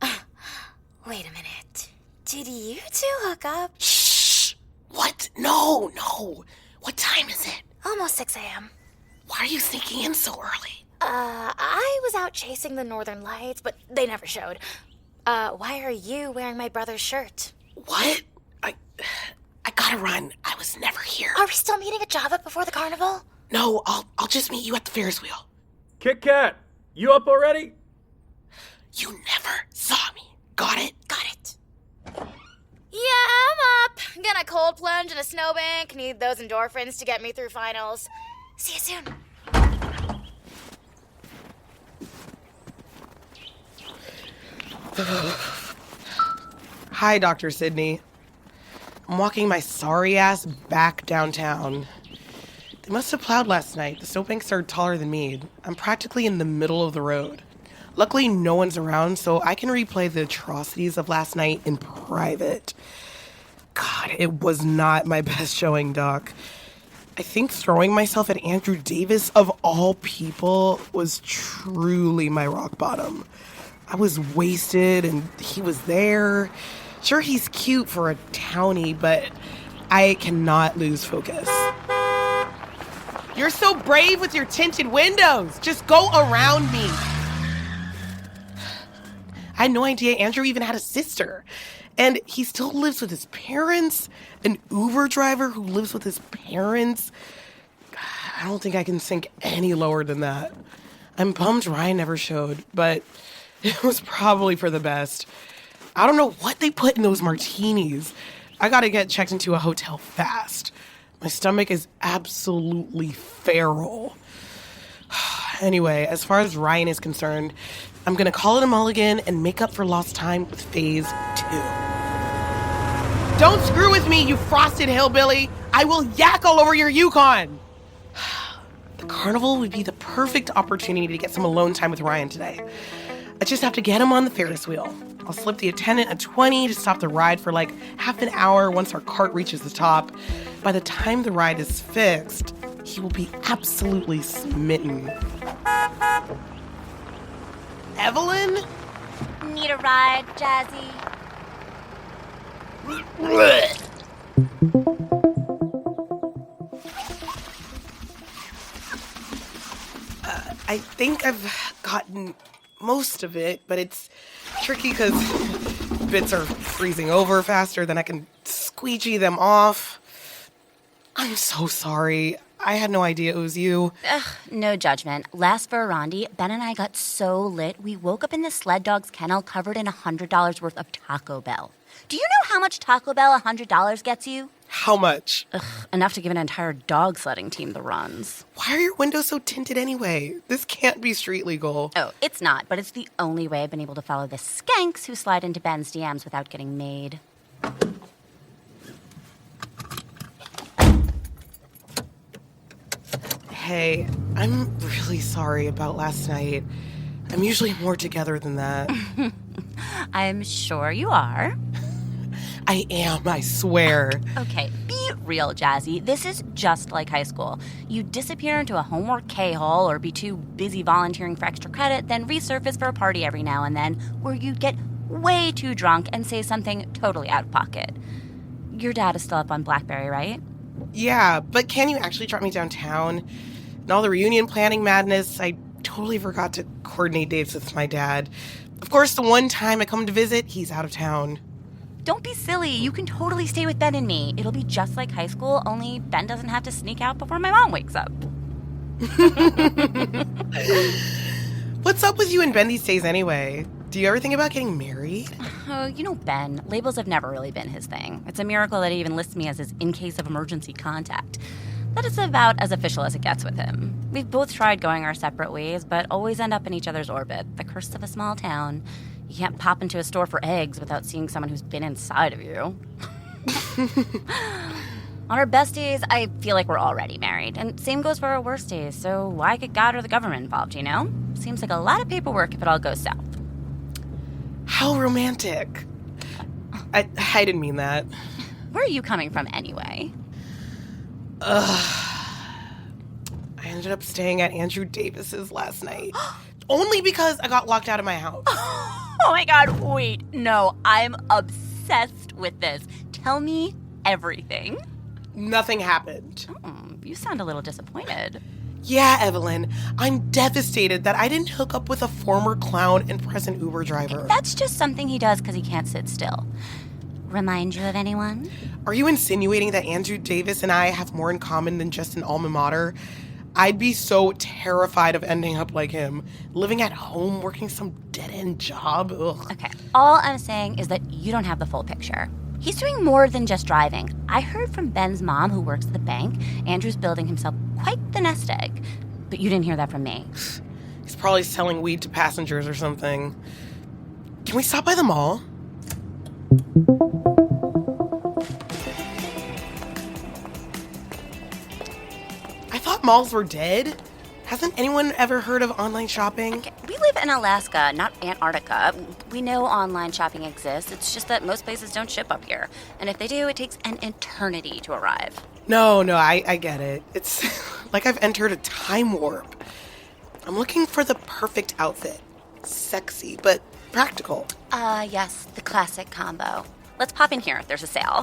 Wait a minute. Did you two hook up? Shh! What? No. What time is it? Almost 6 a.m. Why are you sneaking in so early? I was out chasing the northern lights, but they never showed. Why are you wearing my brother's shirt? What? I gotta run. I was never here. Are we still meeting at Java before the carnival? No, I'll just meet you at the Ferris wheel. Kit Kat, you up already? You never saw me. Got it? Got it. Yeah, I'm up. Gonna cold plunge in a snowbank. Need those endorphins to get me through finals. See you soon. Hi, Dr. Sydney. I'm walking my sorry ass back downtown. They must have plowed last night. The snowbanks are taller than me. I'm practically in the middle of the road. Luckily, no one's around, so I can replay the atrocities of last night in private. God, it was not my best showing, Doc. I think throwing myself at Andrew Davis, of all people, was truly my rock bottom. I was wasted, and he was there. Sure, he's cute for a townie, but I cannot lose focus. You're so brave with your tinted windows. Just go around me. I had no idea Andrew even had a sister. And he still lives with his parents. An Uber driver who lives with his parents. I don't think I can sink any lower than that. I'm bummed Ryan never showed, but it was probably for the best. I don't know what they put in those martinis. I gotta get checked into a hotel fast. My stomach is absolutely feral. Anyway, as far as Ryan is concerned, I'm gonna call it a mulligan and make up for lost time with phase 2. Don't screw with me, you frosted hillbilly! I will yak all over your Yukon! The carnival would be the perfect opportunity to get some alone time with Ryan today. I just have to get him on the Ferris wheel. I'll slip the attendant a 20 to stop the ride for like half an hour once our cart reaches the top. By the time the ride is fixed, he will be absolutely smitten. Evelyn? Need a ride, Jazzy? I think I've gotten most of it, but it's tricky because bits are freezing over faster than I can squeegee them off. I'm so sorry. I had no idea it was you. Ugh, no judgment. Last Verandi, Ben and I got so lit, we woke up in the sled dog's kennel covered in $100 worth of Taco Bell. Do you know how much Taco Bell $100 gets you? How much? Ugh, enough to give an entire dog sledding team the runs. Why are your windows so tinted anyway? This can't be street legal. Oh, it's not, but it's the only way I've been able to follow the skanks who slide into Ben's DMs without getting made. Hey, I'm really sorry about last night. I'm usually more together than that. I'm sure you are. I am, I swear. Okay, be real, Jazzy. This is just like high school. You disappear into a homework K-hole or be too busy volunteering for extra credit, then resurface for a party every now and then, where you get way too drunk and say something totally out of pocket. Your dad is still up on Blackberry, right? Yeah, but can you actually drop me downtown? And all the reunion planning madness, I totally forgot to coordinate dates with my dad. Of course, the one time I come to visit, he's out of town. Don't be silly. You can totally stay with Ben and me. It'll be just like high school, only Ben doesn't have to sneak out before my mom wakes up. What's up with you and Ben these days anyway? Do you ever think about getting married? Oh, you know Ben. Labels have never really been his thing. It's a miracle that he even lists me as his in case of emergency contact. That is about as official as it gets with him. We've both tried going our separate ways, but always end up in each other's orbit. The curse of a small town. You can't pop into a store for eggs without seeing someone who's been inside of you. On our best days, I feel like we're already married. And same goes for our worst days, so why get God or the government involved, you know? Seems like a lot of paperwork if it all goes south. How romantic. I didn't mean that. Where are you coming from anyway? I ended up staying at Andrew Davis's last night. Only because I got locked out of my house. Oh my God, wait. No, I'm obsessed with this. Tell me everything. Nothing happened. You sound a little disappointed. Yeah, Evelyn. I'm devastated that I didn't hook up with a former clown and present Uber driver. That's just something he does because he can't sit still. Remind you of anyone? Are you insinuating that Andrew Davis and I have more in common than just an alma mater? I'd be so terrified of ending up like him, living at home, working some dead-end job. Ugh. Okay, all I'm saying is that you don't have the full picture. He's doing more than just driving. I heard from Ben's mom, who works at the bank, Andrew's building himself quite the nest egg. But you didn't hear that from me. He's probably selling weed to passengers or something. Can we stop by the mall? I thought malls were dead. Hasn't anyone ever heard of online shopping? Okay, we live in Alaska, not Antarctica. We know online shopping exists. It's just that most places don't ship up here. And if they do, it takes an eternity to arrive. No, I get it. It's like I've entered a time warp. I'm looking for the perfect outfit. Sexy, but practical. Yes, the classic combo. Let's pop in here. There's a sale.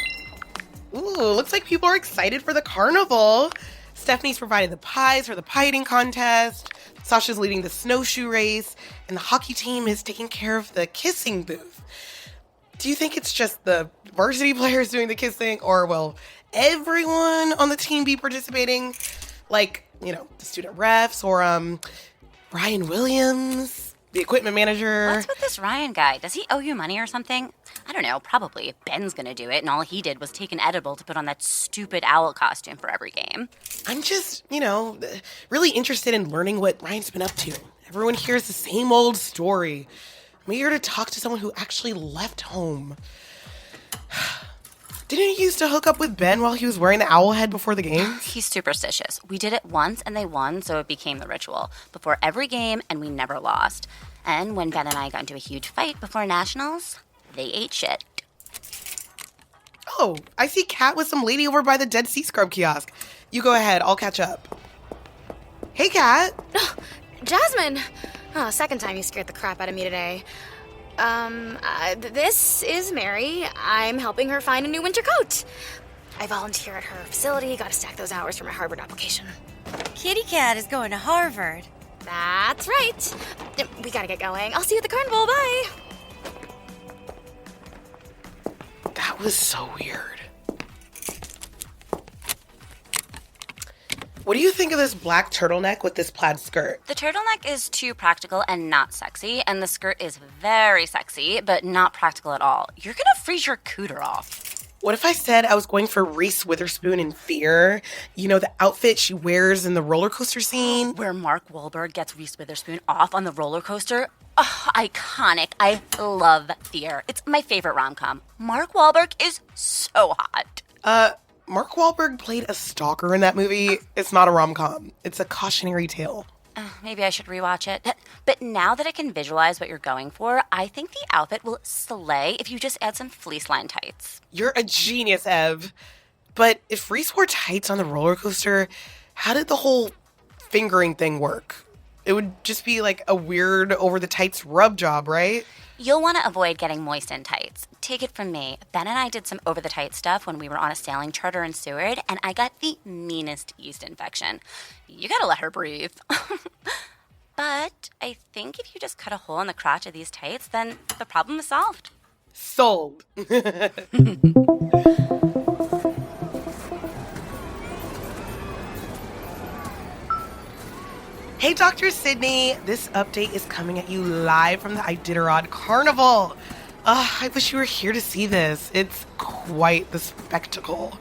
Ooh, looks like people are excited for the carnival. Stephanie's provided the pies for the pie eating contest. Sasha's leading the snowshoe race. And the hockey team is taking care of the kissing booth. Do you think it's just the varsity players doing the kissing? Or will everyone on the team be participating? Like, you know, the student refs or Ryan Williams, the equipment manager. What's with this Ryan guy? Does he owe you money or something? I don't know, probably. Ben's gonna do it, and all he did was take an edible to put on that stupid owl costume for every game. I'm just, really interested in learning what Ryan's been up to. Everyone hears the same old story. I'm eager to talk to someone who actually left home. Didn't he used to hook up with Ben while he was wearing the owl head before the game? He's superstitious. We did it once, and they won, so it became the ritual. Before every game, and we never lost. And when Ben and I got into a huge fight before nationals, they ate shit. Oh, I see Kat with some lady over by the Dead Sea Scrub kiosk. You go ahead, I'll catch up. Hey, Kat. Jasmine! Oh, second time you scared the crap out of me today. This is Mary. I'm helping her find a new winter coat. I volunteer at her facility, gotta stack those hours for my Harvard application. Kitty Cat is going to Harvard. That's right. We gotta get going. I'll see you at the carnival, bye! That was so weird. What do you think of this black turtleneck with this plaid skirt? The turtleneck is too practical and not sexy, and the skirt is very sexy, but not practical at all. You're gonna freeze your cooter off. What if I said I was going for Reese Witherspoon in Fear? You know, the outfit she wears in the roller coaster scene? Where Mark Wahlberg gets Reese Witherspoon off on the roller coaster? Oh, iconic. I love Fear. It's my favorite rom-com. Mark Wahlberg is so hot. Mark Wahlberg played a stalker in that movie. It's not a rom-com. It's a cautionary tale. Maybe I should rewatch it. But now that I can visualize what you're going for, I think the outfit will slay if you just add some fleece-lined tights. You're a genius, Ev. But if Reese wore tights on the roller coaster, how did the whole fingering thing work? It would just be like a weird over-the-tights rub job, right? You'll want to avoid getting moist in tights. Take it from me. Ben and I did some over-the-tight stuff when we were on a sailing charter in Seward, and I got the meanest yeast infection. You gotta let her breathe. But I think if you just cut a hole in the crotch of these tights, then the problem is solved. Sold. Hey, Dr. Sydney. This update is coming at you live from the Iditarod Carnival. I wish you were here to see this. It's quite the spectacle.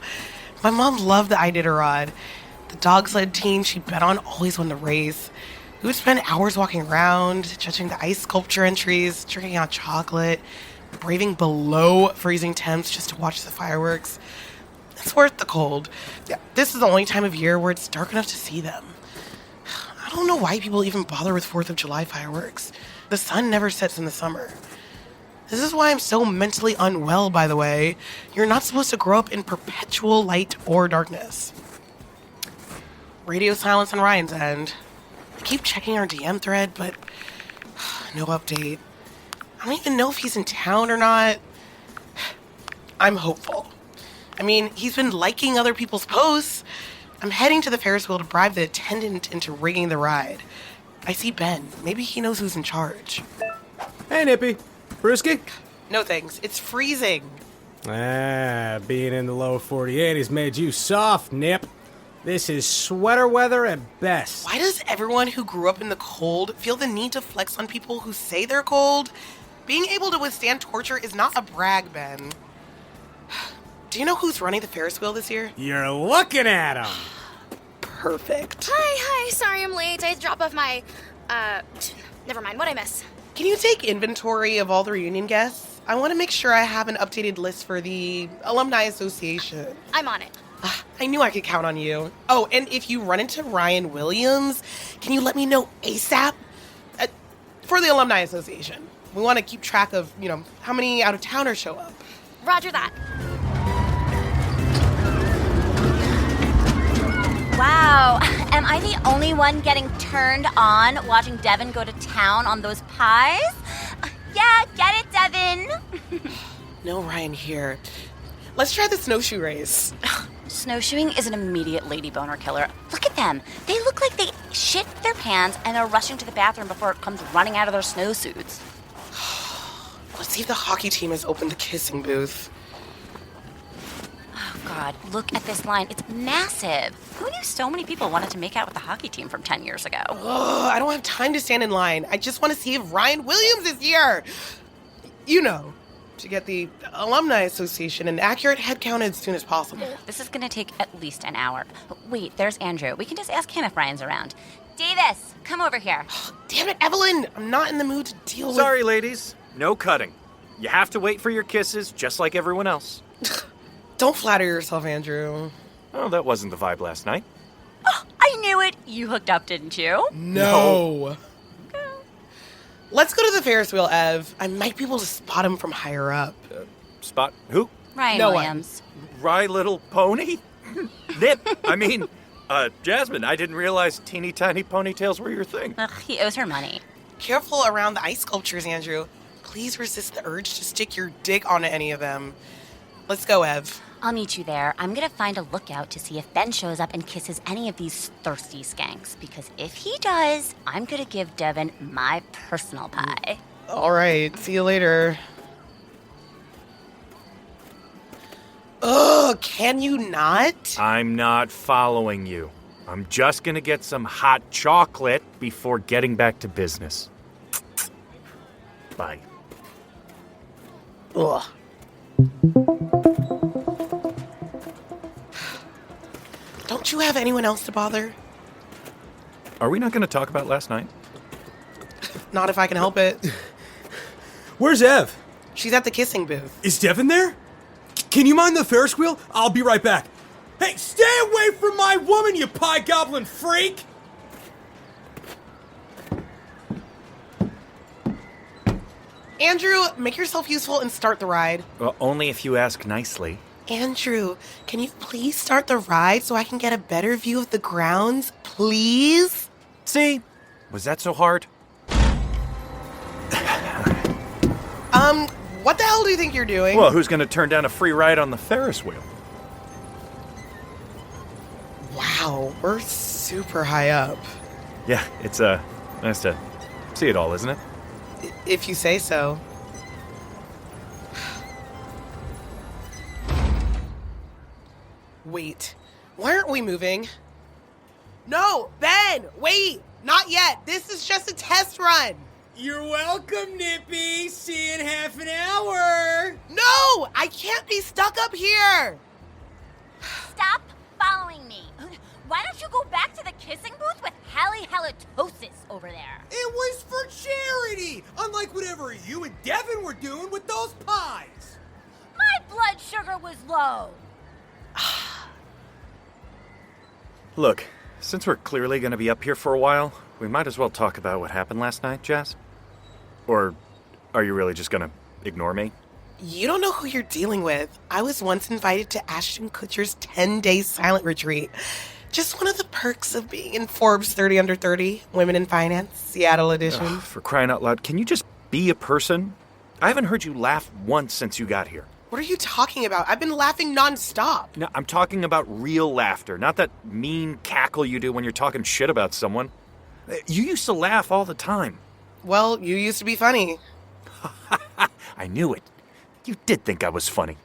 My mom loved the Iditarod. The dog sled team she bet on always won the race. We would spend hours walking around, judging the ice sculpture entries, drinking hot chocolate, braving below freezing temps just to watch the fireworks. It's worth the cold. Yeah, this is the only time of year where it's dark enough to see them. I don't know why people even bother with 4th of July fireworks. The sun never sets in the summer. This is why I'm so mentally unwell, by the way. You're not supposed to grow up in perpetual light or darkness. Radio silence on Ryan's end. I keep checking our DM thread, but no update. I don't even know if he's in town or not. I'm hopeful. I mean, he's been liking other people's posts. I'm heading to the Ferris wheel to bribe the attendant into rigging the ride. I see Ben. Maybe he knows who's in charge. Hey, Nippy. Brewski? No thanks. It's freezing. Being in the low 48 has made you soft, Nip. This is sweater weather at best. Why does everyone who grew up in the cold feel the need to flex on people who say they're cold? Being able to withstand torture is not a brag, Ben. Do you know who's running the Ferris wheel this year? You're looking at him. Perfect. Hi. Sorry I'm late. I had to drop off my, never mind. What'd I miss? Can you take inventory of all the reunion guests? I want to make sure I have an updated list for the Alumni Association. I'm on it. I knew I could count on you. Oh, and if you run into Ryan Williams, can you let me know ASAP? For the Alumni Association. We want to keep track of, how many out-of-towners show up. Roger that. Wow, am I the only one getting turned on watching Devin go to town on those pies? Yeah, get it, Devin. No Ryan here. Let's try the snowshoe race. Snowshoeing is an immediate lady boner killer. Look at them. They look like they shit their pants and are rushing to the bathroom before it comes running out of their snowsuits. Let's see if the hockey team has opened the kissing booth. Oh, God, look at this line. It's massive. Who knew so many people wanted to make out with the hockey team from 10 years ago? Ugh, I don't have time to stand in line. I just want to see if Ryan Williams is here. To get the Alumni Association an accurate headcount as soon as possible. This is going to take at least an hour. Wait, there's Andrew. We can just ask him if Ryan's around. Davis, come over here. Damn it, Evelyn. I'm not in the mood to deal with... Sorry, ladies. No cutting. You have to wait for your kisses, just like everyone else. Don't flatter yourself, Andrew. Oh, that wasn't the vibe last night. Oh, I knew it. You hooked up, didn't you? No. Let's go to the Ferris wheel, Ev. I might be able to spot him from higher up. Spot who? Ryan No Williams. Rye Little Pony? Nip, Jasmine, I didn't realize teeny tiny ponytails were your thing. Ugh, he owes her money. Careful around the ice sculptures, Andrew. Please resist the urge to stick your dick onto any of them. Let's go, Ev. I'll meet you there. I'm going to find a lookout to see if Ben shows up and kisses any of these thirsty skanks. Because if he does, I'm going to give Devin my personal pie. All right. See you later. Ugh, can you not? I'm not following you. I'm just gonna get some hot chocolate before getting back to business. Bye. Ugh. Don't you have anyone else to bother? Are we not going to talk about last night? Not if I can help it. Where's Ev? She's at the kissing booth. Is Devin there? Can you mind the Ferris wheel? I'll be right back. Hey, stay away from my woman, you pie goblin freak! Andrew, make yourself useful and start the ride. Well, only if you ask nicely. Andrew, can you please start the ride so I can get a better view of the grounds, please? See? Was that so hard? What the hell do you think you're doing? Well, who's going to turn down a free ride on the Ferris wheel? Wow, we're super high up. Yeah, it's nice to see it all, isn't it? If you say so. Wait, why aren't we moving? No, Ben, wait, not yet. This is just a test run. You're welcome, Nippy. See you in half an hour. No, I can't be stuck up here. Stop following me. Why don't you go back to the kissing booth with halitosis over there? It was for charity, unlike whatever you and Devin were doing with those pies. My blood sugar was low. Look, since we're clearly going to be up here for a while, we might as well talk about what happened last night, Jazz. Or are you really just going to ignore me? You don't know who you're dealing with. I was once invited to Ashton Kutcher's 10-day silent retreat. Just one of the perks of being in Forbes 30 Under 30, Women in Finance, Seattle edition. Ugh, for crying out loud, can you just be a person? I haven't heard you laugh once since you got here. What are you talking about? I've been laughing nonstop. No, I'm talking about real laughter, not that mean cackle you do when you're talking shit about someone. You used to laugh all the time. Well, you used to be funny. I knew it. You did think I was funny.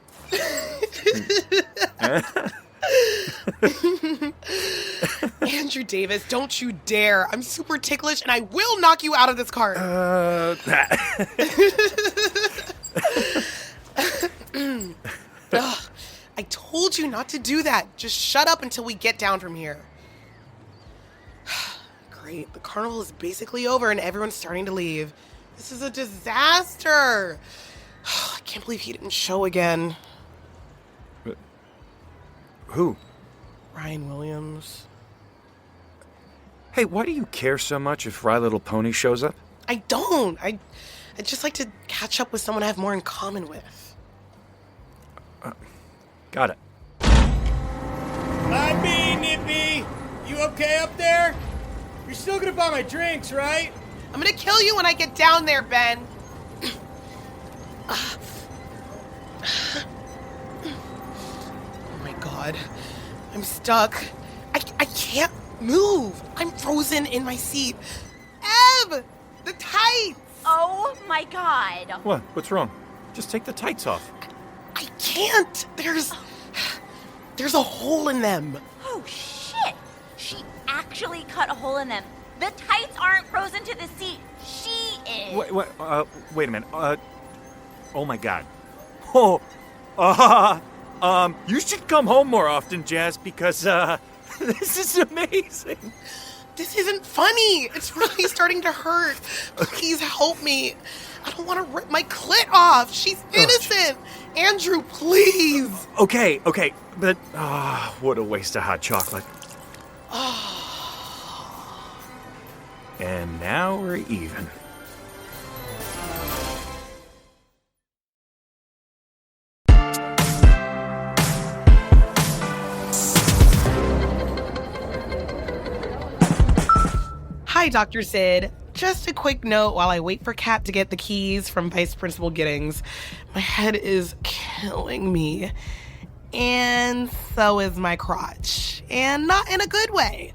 Andrew Davis, don't you dare. I'm super ticklish and I will knock you out of this cart. Ugh, I told you not to do that. Just shut up until we get down from here. Great, the carnival is basically over and everyone's starting to leave. This is a disaster. I can't believe he didn't show again. Who? Ryan Williams. Hey, why do you care so much if My Little Pony shows up? I don't. I'd just like to catch up with someone I have more in common with. Got it. Hi, me, Nippy. You okay up there? You're still gonna buy my drinks, right? I'm gonna kill you when I get down there, Ben. Oh my God. I'm stuck. I can't move. I'm frozen in my seat. Ev! The tights! Oh my God. What? What's wrong? Just take the tights off. I can't. There's a hole in them. Oh shit. She actually cut a hole in them. The tights aren't frozen to the seat. She is. Wait a minute. Oh my God. You should come home more often, Jazz, because, this is amazing. This isn't funny. It's really starting to hurt. Please help me. I don't want to rip my clit off. She's innocent. Andrew, please. Okay, but, what a waste of hot chocolate. And now we're even. Hi, Dr. Sid. Just a quick note while I wait for Kat to get the keys from Vice Principal Giddings. My head is killing me. And so is my crotch. And not in a good way.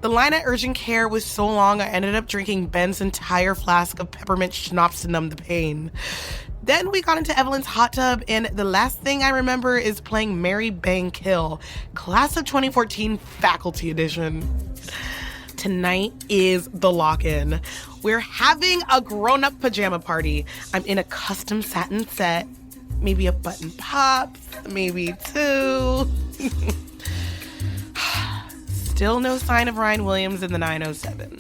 The line at urgent care was so long I ended up drinking Ben's entire flask of peppermint schnapps to numb the pain. Then we got into Evelyn's hot tub, and the last thing I remember is playing Mary Bang Kill, Class of 2014 Faculty Edition. Tonight is the lock-in. We're having a grown-up pajama party. I'm in a custom satin set. Maybe a button pops, maybe two. still no sign of Ryan Williams in the 907.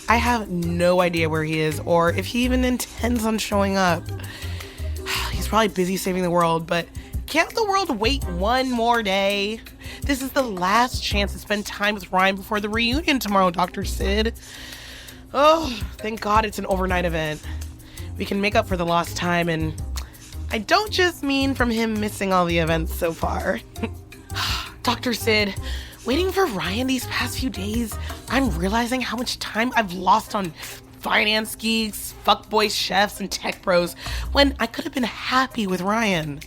I have no idea where he is or if he even intends on showing up. He's probably busy saving the world, but can't the world wait one more day? This is the last chance to spend time with Ryan before the reunion tomorrow, Dr. Sid. Oh, thank God it's an overnight event. We can make up for the lost time, and I don't just mean from him missing all the events so far. Dr. Sid, waiting for Ryan these past few days, I'm realizing how much time I've lost on finance geeks, fuckboy chefs, and tech bros when I could have been happy with Ryan.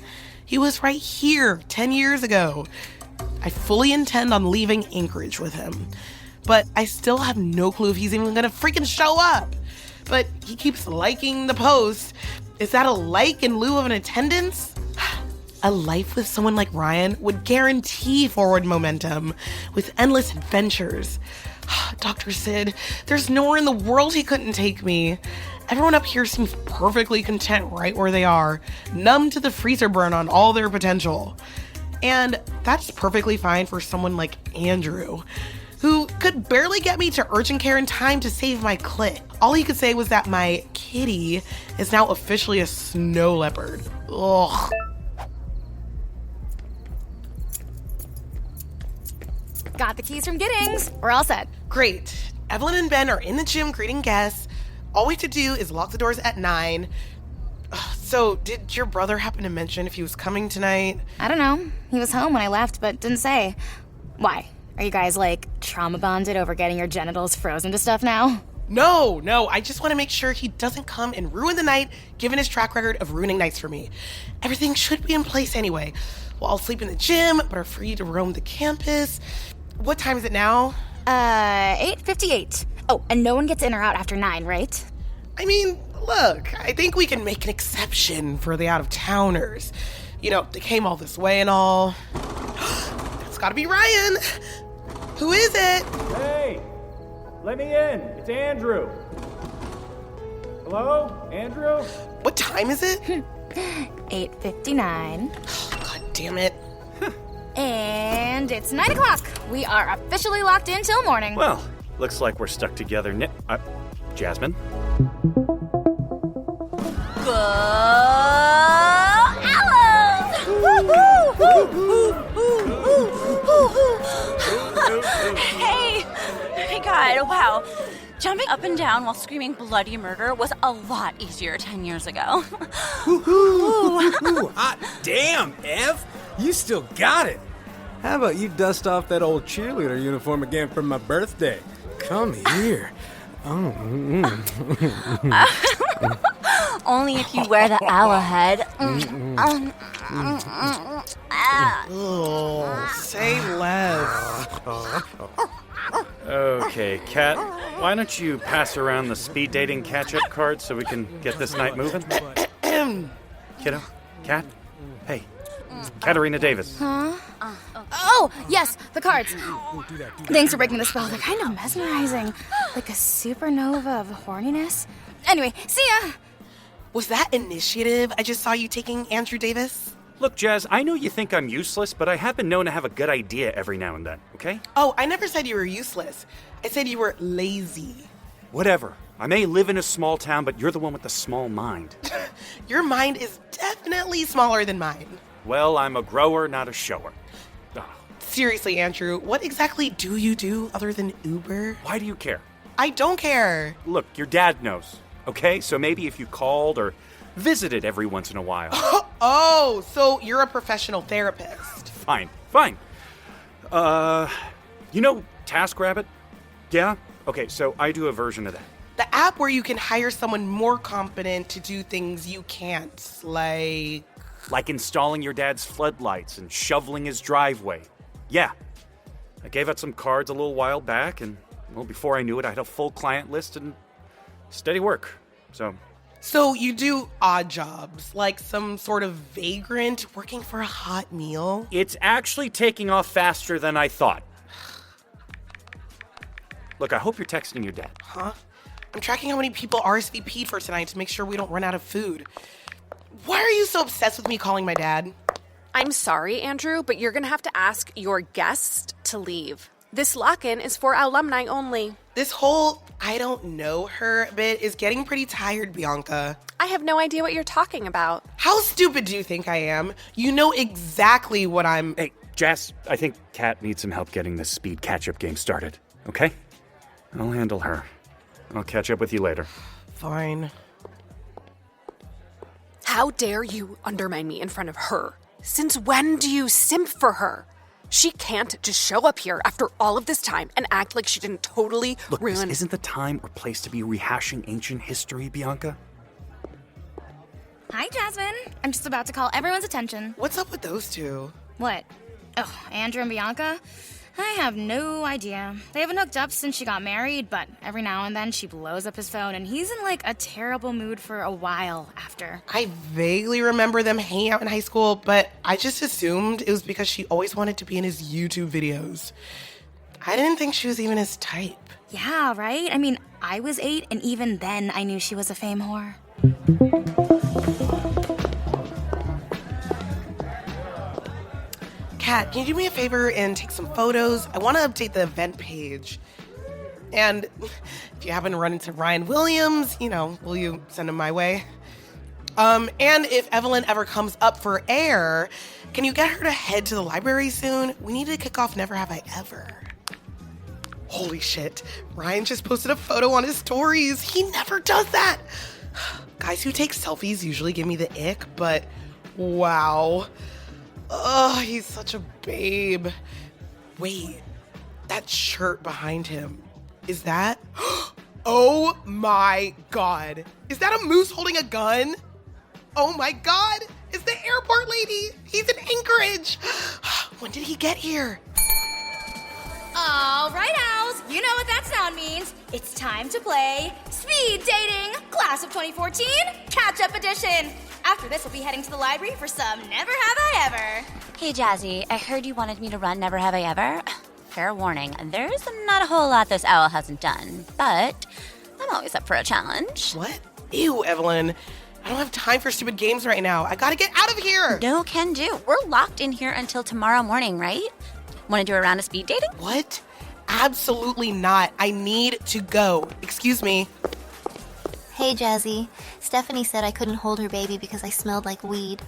He was right here 10 years ago. I fully intend on leaving Anchorage with him, but I still have no clue if he's even gonna freaking show up. But he keeps liking the post. Is that a like in lieu of an attendance? A life with someone like Ryan would guarantee forward momentum with endless adventures. Dr. Sid, there's nowhere in the world he couldn't take me. Everyone up here seems perfectly content right where they are, numb to the freezer burn on all their potential. And that's perfectly fine for someone like Andrew, who could barely get me to urgent care in time to save my clit. All he could say was that my kitty is now officially a snow leopard. Ugh. Got the keys from Gibbons. We're all set. Great. Evelyn and Ben are in the gym greeting guests. All we have to do is lock the doors at 9. So, did your brother happen to mention if he was coming tonight? I don't know. He was home when I left, but didn't say. Why? Are you guys, trauma bonded over getting your genitals frozen to stuff now? No. I just want to make sure he doesn't come and ruin the night, given his track record of ruining nights for me. Everything should be in place anyway. We'll all sleep in the gym, but are free to roam the campus. What time is it now? 8:58. Oh, and no one gets in or out after 9, right? I mean, look, I think we can make an exception for the out-of-towners. You know, they came all this way and all. It's gotta be Ryan. Who is it? Hey, let me in. It's Andrew. Hello, Andrew? What time is it? 8:59. God damn it. And it's 9 o'clock. We are officially locked in till morning. Well, looks like we're stuck together. Jasmine? Go Owls! Hey, God, wow. Jumping up and down while screaming bloody murder was a lot easier 10 years ago. Hot damn, Ev! You still got it. How about you dust off that old cheerleader uniform again for my birthday? Come here. Only if you wear the owl head. Oh, say less. Okay, Kat, why don't you pass around the speed dating catch-up card so we can get this night moving? Kiddo? Kat? Hey, Katarina Davis. Huh? Oh, yes, the cards. Thanks for breaking the spell. They're kind of mesmerizing. Like a supernova of horniness. Anyway, see ya! Was that initiative I just saw you taking, Andrew Davis? Look, Jazz, I know you think I'm useless, but I have been known to have a good idea every now and then, okay? Oh, I never said you were useless. I said you were lazy. Whatever. I may live in a small town, but you're the one with the small mind. Your mind is definitely smaller than mine. Well, I'm a grower, not a shower. Seriously, Andrew, what exactly do you do other than Uber? Why do you care? I don't care. Look, your dad knows, okay? So maybe if you called or visited every once in a while. Oh, so you're a professional therapist. Fine. You know TaskRabbit? Yeah? Okay, so I do a version of that. The app where you can hire someone more competent to do things you can't, like installing your dad's floodlights and shoveling his driveway. Yeah. I gave out some cards a little while back, and, well, before I knew it, I had a full client list and steady work. So you do odd jobs, like some sort of vagrant working for a hot meal? It's actually taking off faster than I thought. Look, I hope you're texting your dad. Huh? I'm tracking how many people RSVP'd for tonight to make sure we don't run out of food. Why are you so obsessed with me calling my dad? I'm sorry, Andrew, but you're gonna have to ask your guest to leave. This lock-in is for alumni only. This whole I don't know her bit is getting pretty tired, Bianca. I have no idea what you're talking about. How stupid do you think I am? You know exactly what I'm... Hey, Jess, I think Kat needs some help getting this speed catch-up game started, okay? I'll handle her. I'll catch up with you later. Fine. How dare you undermine me in front of her? Since when do you simp for her? She can't just show up here after all of this time and act like she didn't totally ruin... Look, this isn't the time or place to be rehashing ancient history, Bianca. Hi, Jasmine. I'm just about to call everyone's attention. What's up with those two? What? Oh, Andrew and Bianca? I have no idea. They haven't hooked up since she got married, but every now and then she blows up his phone and he's in like a terrible mood for a while after. I vaguely remember them hanging out in high school, but I just assumed it was because she always wanted to be in his YouTube videos. I didn't think she was even his type. Yeah, right? I mean, I was 8 and even then I knew she was a fame whore. Kat, can you do me a favor and take some photos? I want to update the event page. And if you happen to run into Ryan Williams, will you send him my way? And if Evelyn ever comes up for air, can you get her to head to the library soon? We need to kick off Never Have I Ever. Holy shit, Ryan just posted a photo on his stories. He never does that. Guys who take selfies usually give me the ick, but wow. Oh, he's such a babe. Wait, that shirt behind him, is that? Oh my God. Is that a moose holding a gun? Oh my God, it's the airport lady. He's in Anchorage. When did he get here? All right, owls, you know what that sound means. It's time to play Speed Dating, Class of 2014, Catch-Up Edition. After this, we'll be heading to the library for some Never Have I Ever. Hey, Jazzy, I heard you wanted me to run Never Have I Ever. Fair warning, there's not a whole lot this owl hasn't done, but I'm always up for a challenge. What? Ew, Evelyn. I don't have time for stupid games right now. I gotta get out of here. No can do. We're locked in here until tomorrow morning, right? Want to do a round of speed dating? What? Absolutely not. I need to go. Excuse me. Hey, Jazzy. Stephanie said I couldn't hold her baby because I smelled like weed.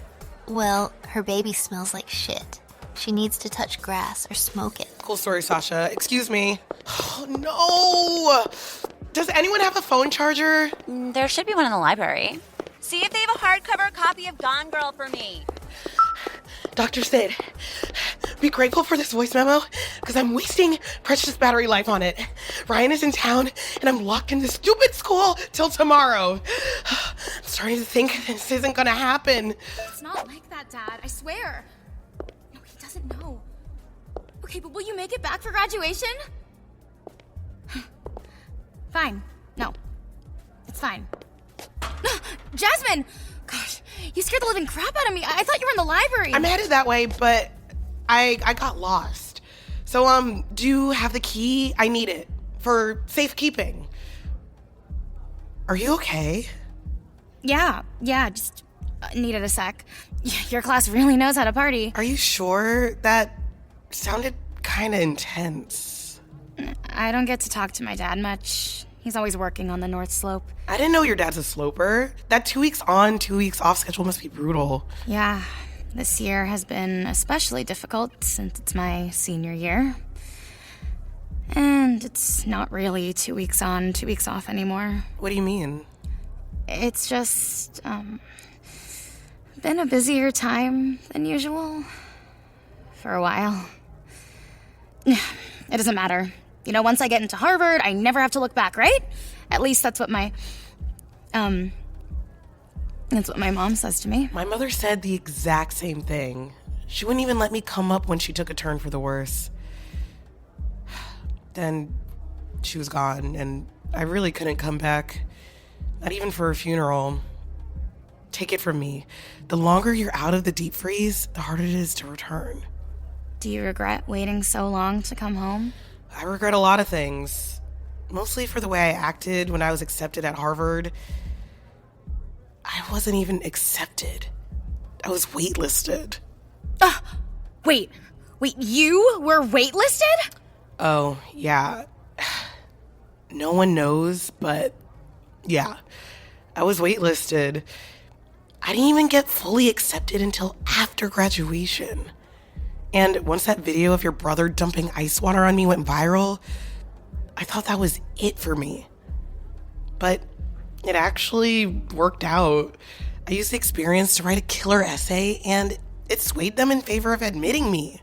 Well, her baby smells like shit. She needs to touch grass or smoke it. Cool story, Sasha. Excuse me. Oh, no. Does anyone have a phone charger? There should be one in the library. See if they have a hardcover copy of Gone Girl for me. Dr. Sid, be grateful for this voice memo because I'm wasting precious battery life on it. Ryan is in town and I'm locked in this stupid school till tomorrow. I'm starting to think this isn't gonna happen. It's not like that, Dad, I swear. No, he doesn't know. Okay, but will you make it back for graduation? Fine. No. It's fine. Jasmine! Gosh, you scared the living crap out of me. I thought you were in the library. I'm headed that way, but I got lost. So, do you have the key? I need it for safekeeping. Are you okay? Yeah, just needed a sec. Your class really knows how to party. Are you sure? That sounded kind of intense. I don't get to talk to my dad much. He's always working on the North Slope. I didn't know your dad's a sloper. That 2 weeks on, 2 weeks off schedule must be brutal. Yeah, this year has been especially difficult since it's my senior year. And it's not really 2 weeks on, 2 weeks off anymore. What do you mean? It's just, been a busier time than usual. For a while. It doesn't matter. Once I get into Harvard, I never have to look back, right? At least that's what my mom says to me. My mother said the exact same thing. She wouldn't even let me come up when she took a turn for the worse. Then she was gone, and I really couldn't come back. Not even for a funeral. Take it from me. The longer you're out of the deep freeze, the harder it is to return. Do you regret waiting so long to come home? I regret a lot of things. Mostly for the way I acted when I was accepted at Harvard. I wasn't even accepted. I was waitlisted. Wait, you were waitlisted? Oh, yeah. No one knows, but yeah. I was waitlisted. I didn't even get fully accepted until after graduation. And once that video of your brother dumping ice water on me went viral, I thought that was it for me. But it actually worked out. I used the experience to write a killer essay, and it swayed them in favor of admitting me.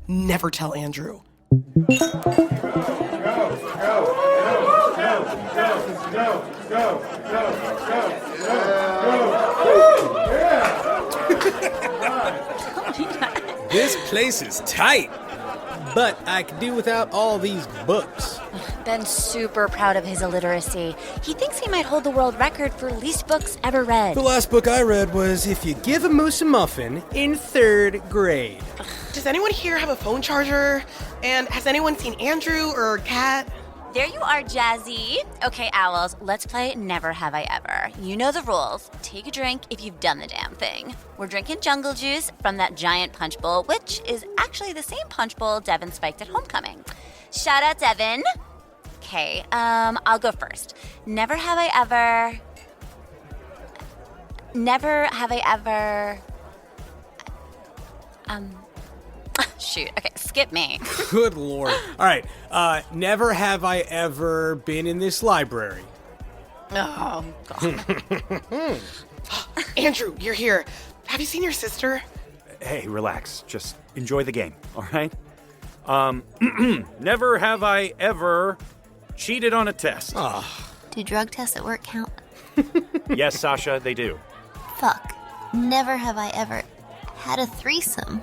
Never tell Andrew. This place is tight, but I could do without all these books. Ben's super proud of his illiteracy. He thinks he might hold the world record for least books ever read. The last book I read was If You Give a Moose a Muffin in 3rd grade. Does anyone here have a phone charger? And has anyone seen Andrew or Kat? There you are, Jazzy. Okay, owls, let's play Never Have I Ever. You know the rules. Take a drink if you've done the damn thing. We're drinking jungle juice from that giant punch bowl, which is actually the same punch bowl Devin spiked at homecoming. Shout out, Devin. Okay, I'll go first. Never have I ever... Shoot, okay, skip me. Good Lord. All right, never have I ever been in this library. Oh, God. Andrew, you're here. Have you seen your sister? Hey, relax. Just enjoy the game, all right? Never have I ever cheated on a test. Do drug tests at work count? Yes, Sasha, they do. Fuck. Never have I ever had a threesome.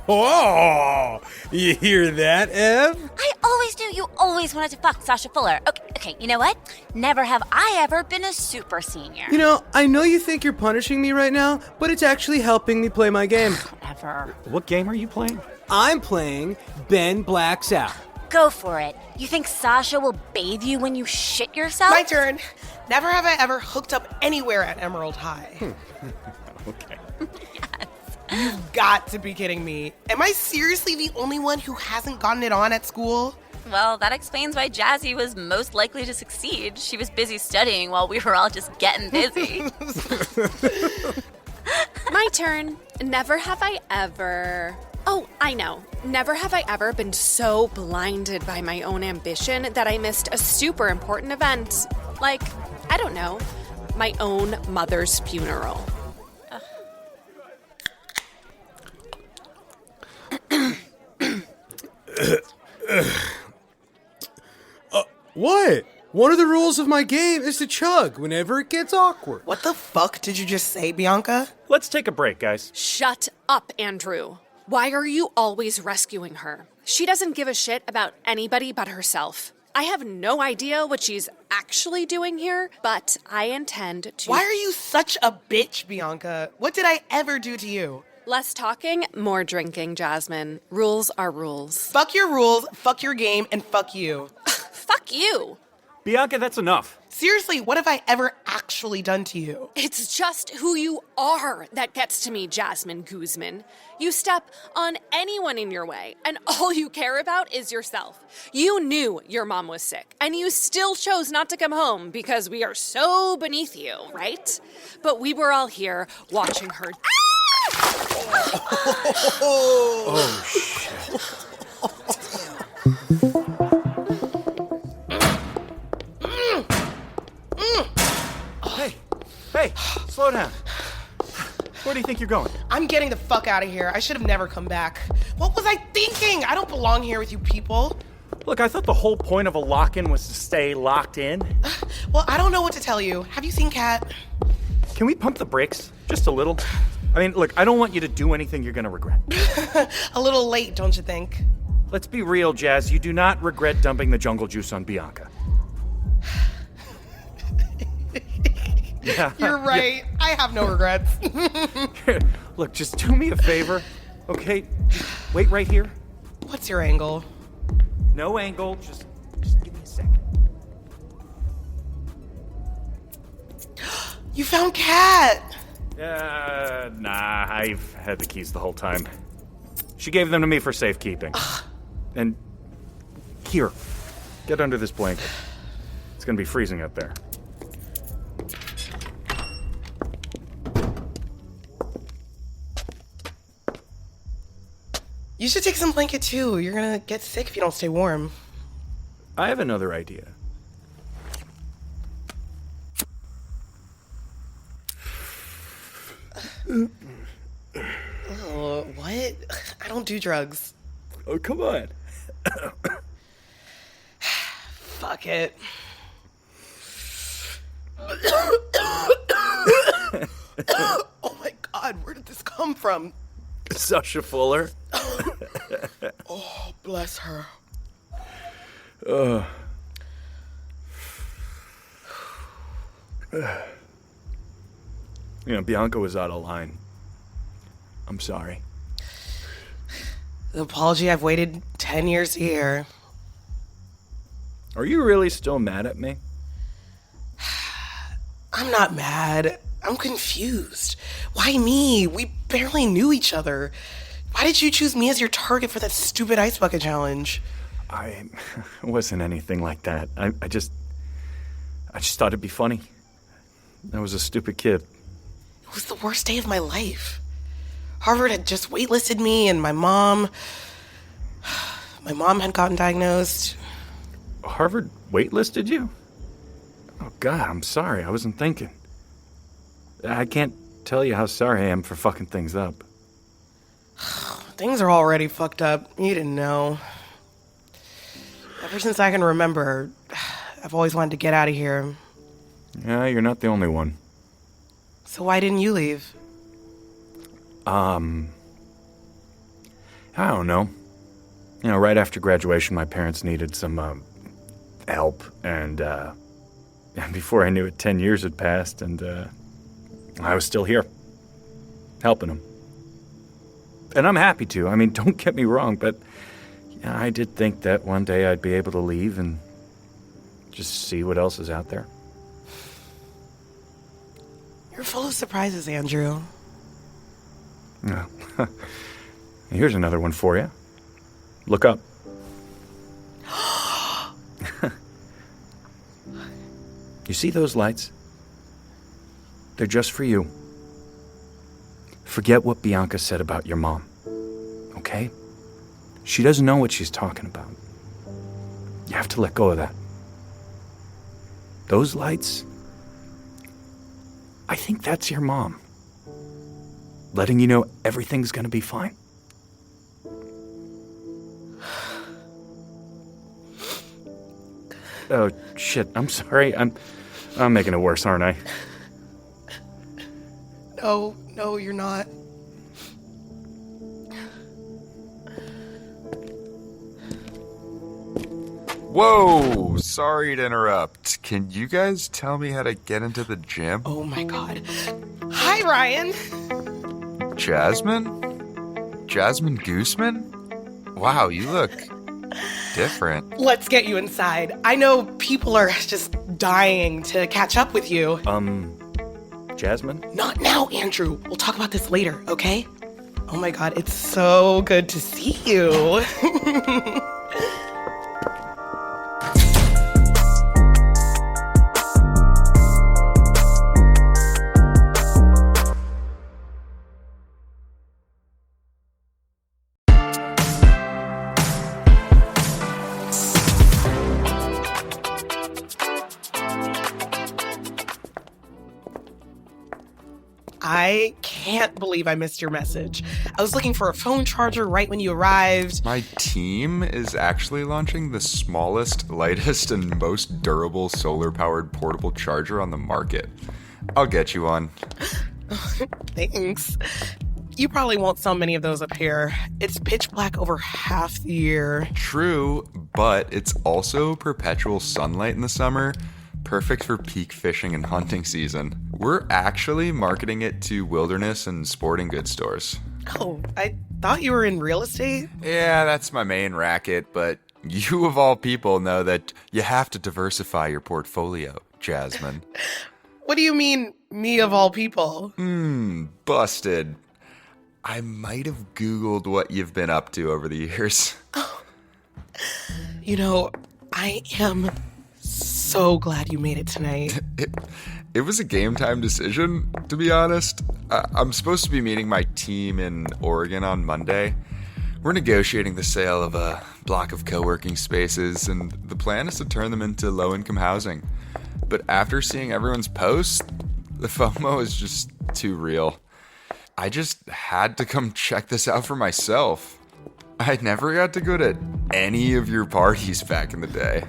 Oh, you hear that, Ev? I always knew you always wanted to fuck Sasha Fuller. Okay, you know what? Never have I ever been a super senior. You know, I know you think you're punishing me right now, but it's actually helping me play my game. Whatever. What game are you playing? I'm playing Ben Blacks Out. Go for it. You think Sasha will bathe you when you shit yourself? My turn. Never have I ever hooked up anywhere at Emerald High. Okay. You've got to be kidding me. Am I seriously the only one who hasn't gotten it on at school? Well, that explains why Jazzy was most likely to succeed. She was busy studying while we were all just getting busy. My turn. Never have I ever... Oh, I know. Never have I ever been so blinded by my own ambition that I missed a super important event. Like, I don't know, my own mother's funeral. What? One of the rules of my game is to chug whenever it gets awkward. What the fuck did you just say, Bianca? Let's take a break, guys. Shut up, Andrew. Why are you always rescuing her? She doesn't give a shit about anybody but herself. I have no idea what she's actually doing here, but I intend to... Why are you such a bitch, Bianca? What did I ever do to you? Less talking, more drinking, Jasmine. Rules are rules. Fuck your rules, fuck your game, and fuck you. Fuck you. Bianca, that's enough. Seriously, what have I ever actually done to you? It's just who you are that gets to me, Jasmine Guzman. You step on anyone in your way, and all you care about is yourself. You knew your mom was sick, and you still chose not to come home because we are so beneath you, right? But we were all here watching her... Oh, shit. Hey, slow down. Where do you think you're going? I'm getting the fuck out of here. I should have never come back. What was I thinking? I don't belong here with you people. Look, I thought the whole point of a lock-in was to stay locked in. Well, I don't know what to tell you. Have you seen Kat? Can we pump the brakes? Just a little. I mean, look, I don't want you to do anything you're gonna regret. A little late, don't you think? Let's be real, Jazz. You do not regret dumping the jungle juice on Bianca. Yeah. You're right. Yeah. I have no regrets. Look, just do me a favor, okay? Just wait right here. What's your angle? No angle. Just give me a second. You found Kat! Nah, I've had the keys the whole time. She gave them to me for safekeeping. And Here, get under this blanket. It's gonna be freezing out there. You should take some blanket too. You're gonna get sick if you don't stay warm. I have another idea. Oh, what? I don't do drugs. Oh, come on. Fuck it. Oh my god, where did this come from? Sasha Fuller. Oh, bless her. Bianca was out of line. I'm sorry. The apology I've waited 10 years to hear. Are you really still mad at me? I'm not mad. I'm confused. Why me? We barely knew each other. Why did you choose me as your target for that stupid ice bucket challenge? It wasn't anything like that. I just thought it'd be funny. I was a stupid kid. It was the worst day of my life. Harvard had just waitlisted me, and my mom had gotten diagnosed. Harvard waitlisted you? Oh, God, I'm sorry. I wasn't thinking. I can't tell you how sorry I am for fucking things up. Things are already fucked up. You didn't know. Ever since I can remember, I've always wanted to get out of here. Yeah, you're not the only one. So why didn't you leave? I don't know. Right after graduation, my parents needed some, help, and before I knew it, 10 years had passed, and, I was still here, helping them. And I'm happy to. I mean, don't get me wrong, but I did think that one day I'd be able to leave and just see what else is out there. You're full of surprises, Andrew. Yeah. Here's another one for you. Look up. You see those lights? They're just for you. Forget what Bianca said about your mom, okay? She doesn't know what she's talking about. You have to let go of that. Those lights, I think that's your mom. Letting you know everything's gonna be fine. Oh, shit, I'm sorry. I'm making it worse, aren't I? No, you're not. Whoa! Sorry to interrupt. Can you guys tell me how to get into the gym? Oh my god. Hi, Ryan. Jasmine? Jasmine Guzman? Wow, you look different. Let's get you inside. I know people are just dying to catch up with you. Jasmine? Not now, Andrew. We'll talk about this later, okay? Oh my god, it's so good to see you. I can't believe I missed your message. I was looking for a phone charger right when you arrived. My team is actually launching the smallest, lightest, and most durable solar-powered portable charger on the market. I'll get you one. Thanks. You probably won't sell many of those up here. It's pitch black over half the year. True, but it's also perpetual sunlight in the summer. Perfect for peak fishing and hunting season. We're actually marketing it to wilderness and sporting goods stores. Oh, I thought you were in real estate? Yeah, that's my main racket, but you of all people know that you have to diversify your portfolio, Jasmine. What do you mean, me of all people? Busted. I might have Googled what you've been up to over the years. You know, I am so glad you made it tonight. It was a game time decision, to be honest. I'm supposed to be meeting my team in Oregon on Monday. We're negotiating the sale of a block of co-working spaces, and the plan is to turn them into low-income housing. But after seeing everyone's posts, the FOMO is just too real. I just had to come check this out for myself. I never got to go to any of your parties back in the day.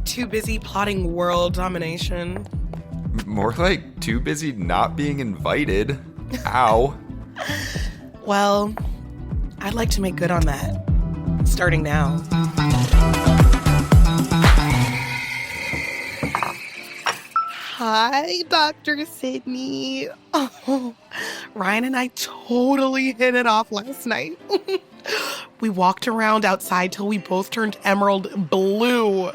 Too busy plotting world domination. More like too busy not being invited. Ow. Well, I'd like to make good on that. Starting now. Hi, Dr. Sydney. Oh, Ryan and I totally hit it off last night. We walked around outside till we both turned emerald blue.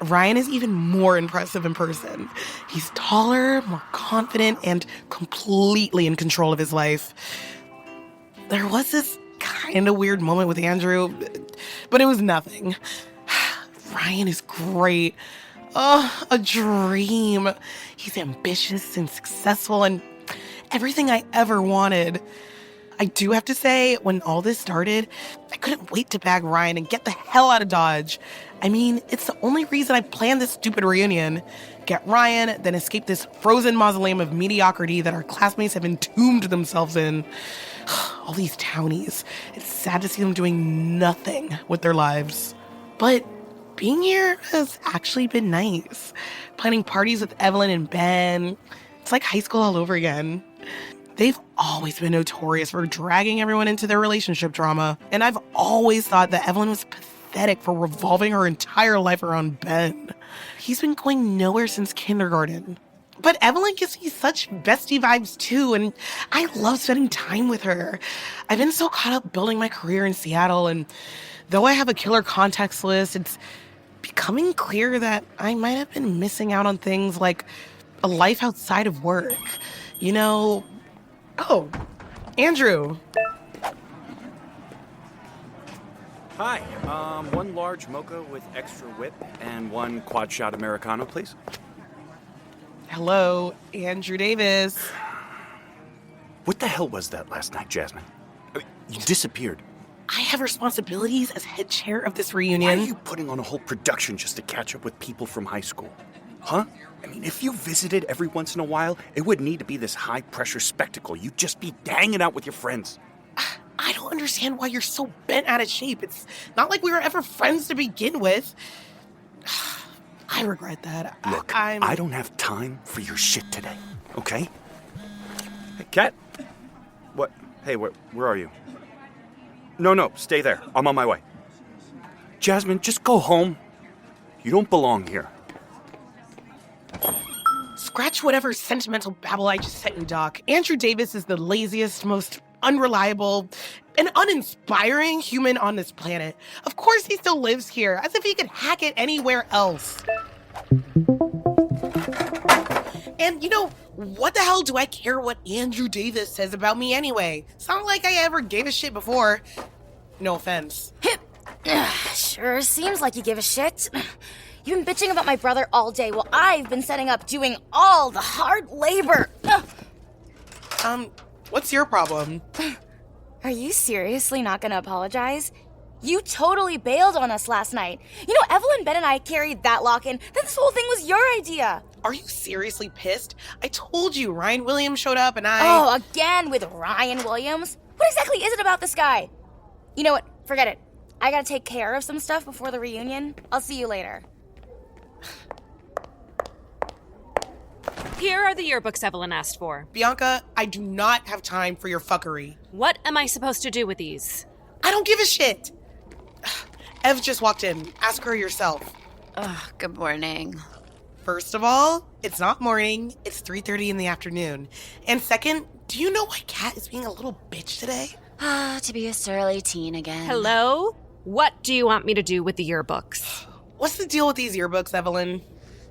Ryan is even more impressive in person. He's taller, more confident, and completely in control of his life. There was this kind of weird moment with Andrew, but it was nothing. Ryan is great. Oh, a dream. He's ambitious and successful and everything I ever wanted. I do have to say, when all this started, I couldn't wait to bag Ryan and get the hell out of Dodge. I mean, it's the only reason I planned this stupid reunion. Get Ryan, then escape this frozen mausoleum of mediocrity that our classmates have entombed themselves in. All these townies. It's sad to see them doing nothing with their lives. But being here has actually been nice. Planning parties with Evelyn and Ben. It's like high school all over again. They've always been notorious for dragging everyone into their relationship drama, and I've always thought that Evelyn was pathetic for revolving her entire life around Ben. He's been going nowhere since kindergarten. But Evelyn gives me such bestie vibes too, and I love spending time with her. I've been so caught up building my career in Seattle, and though I have a killer contacts list, it's becoming clear that I might have been missing out on things like a life outside of work. You know... Oh, Andrew. Hi, one large mocha with extra whip and one quad shot Americano, please. Hello, Andrew Davis. What the hell was that last night, Jasmine? I mean, you disappeared. I have responsibilities as head chair of this Why reunion. are you putting on a whole production just to catch up with people from high school? Huh? I mean, if you visited every once in a while, it would need to be this high-pressure spectacle. You'd just be hanging out with your friends. I don't understand why you're so bent out of shape. It's not like we were ever friends to begin with. I regret that. Look, I don't have time for your shit today, okay? Hey, Kat? What? Hey, where are you? No, stay there. I'm on my way. Jasmine, just go home. You don't belong here. Scratch whatever sentimental babble I just sent you, Doc. Andrew Davis is the laziest, most unreliable, and uninspiring human on this planet. Of course he still lives here, as if he could hack it anywhere else. And you know, what the hell do I care what Andrew Davis says about me anyway? It's not like I ever gave a shit before. No offense. Sure seems like you give a shit. You've been bitching about my brother all day while I've been setting up doing all the hard labor. What's your problem? Are you seriously not gonna apologize? You totally bailed on us last night. You know, Evelyn, Ben, and I carried that lock-in. This whole thing was your idea. Are you seriously pissed? I told you Ryan Williams showed up and Oh, again with Ryan Williams? What exactly is it about this guy? You know what? Forget it. I gotta take care of some stuff before the reunion. I'll see you later. Here are the yearbooks Evelyn asked for. Bianca, I do not have time for your fuckery. What am I supposed to do with these? I don't give a shit. Ev just walked in. Ask her yourself. Good morning. First of all, it's not morning. It's 3:30 in the afternoon. And second, do you know why Kat is being a little bitch today? To be a surly teen again. Hello? What do you want me to do with the yearbooks? What's the deal with these yearbooks, Evelyn?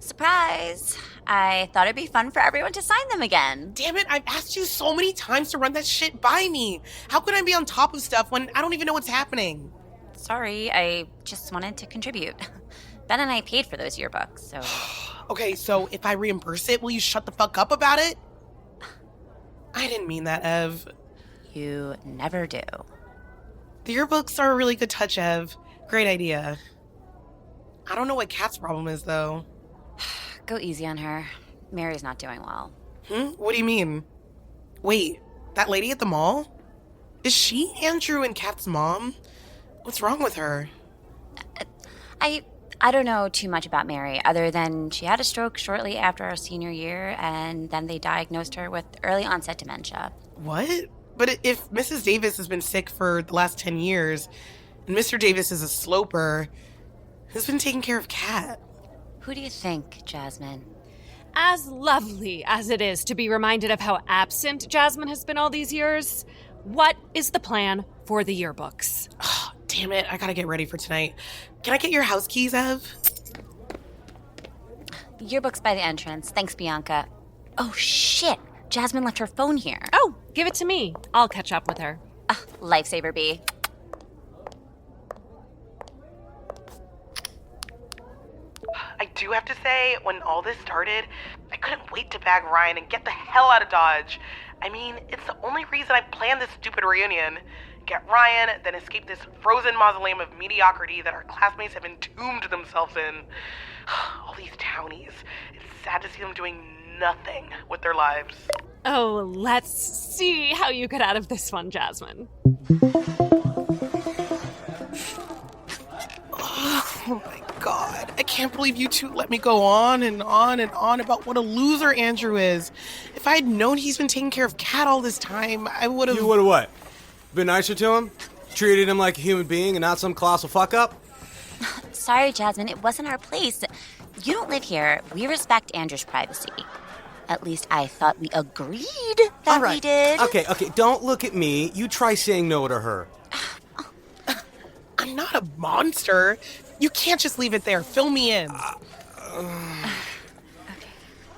Surprise. I thought it'd be fun for everyone to sign them again. Damn it, I've asked you so many times to run that shit by me. How can I be on top of stuff when I don't even know what's happening? Sorry, I just wanted to contribute. Ben and I paid for those yearbooks, so... Okay, so if I reimburse it, will you shut the fuck up about it? I didn't mean that, Ev. You never do. The yearbooks are a really good touch, Ev. Great idea. I don't know what Kat's problem is, though. Go easy on her. Mary's not doing well. What do you mean? Wait, that lady at the mall? Is she Andrew and Kat's mom? What's wrong with her? I don't know too much about Mary, other than she had a stroke shortly after our senior year, and then they diagnosed her with early onset dementia. What? But if Mrs. Davis has been sick for the last 10 years, and Mr. Davis is a sloper, who's been taking care of Kat? Who do you think, Jasmine? As lovely as it is to be reminded of how absent Jasmine has been all these years, what is the plan for the yearbooks? Oh, damn it, I gotta get ready for tonight. Can I get your house keys, Ev? The yearbook's by the entrance. Thanks, Bianca. Oh, shit. Jasmine left her phone here. Oh, give it to me. I'll catch up with her. Lifesaver, B. I do have to say, when all this started, I couldn't wait to bag Ryan and get the hell out of Dodge. I mean, it's the only reason I planned this stupid reunion. Get Ryan, then escape this frozen mausoleum of mediocrity that our classmates have entombed themselves in. All these townies. It's sad to see them doing nothing with their lives. Oh, let's see how you get out of this one, Jasmine. Oh my God. I can't believe you two let me go on and on and on about what a loser Andrew is. If I had known he's been taking care of Kat all this time, I would have... You would have what? Been nicer to him? Treated him like a human being and not some colossal fuck-up? Sorry, Jasmine, it wasn't our place. You don't live here. We respect Andrew's privacy. At least I thought we agreed that we did. Okay, don't look at me. You try saying no to her. I'm not a monster. You can't just leave it there. Fill me in. All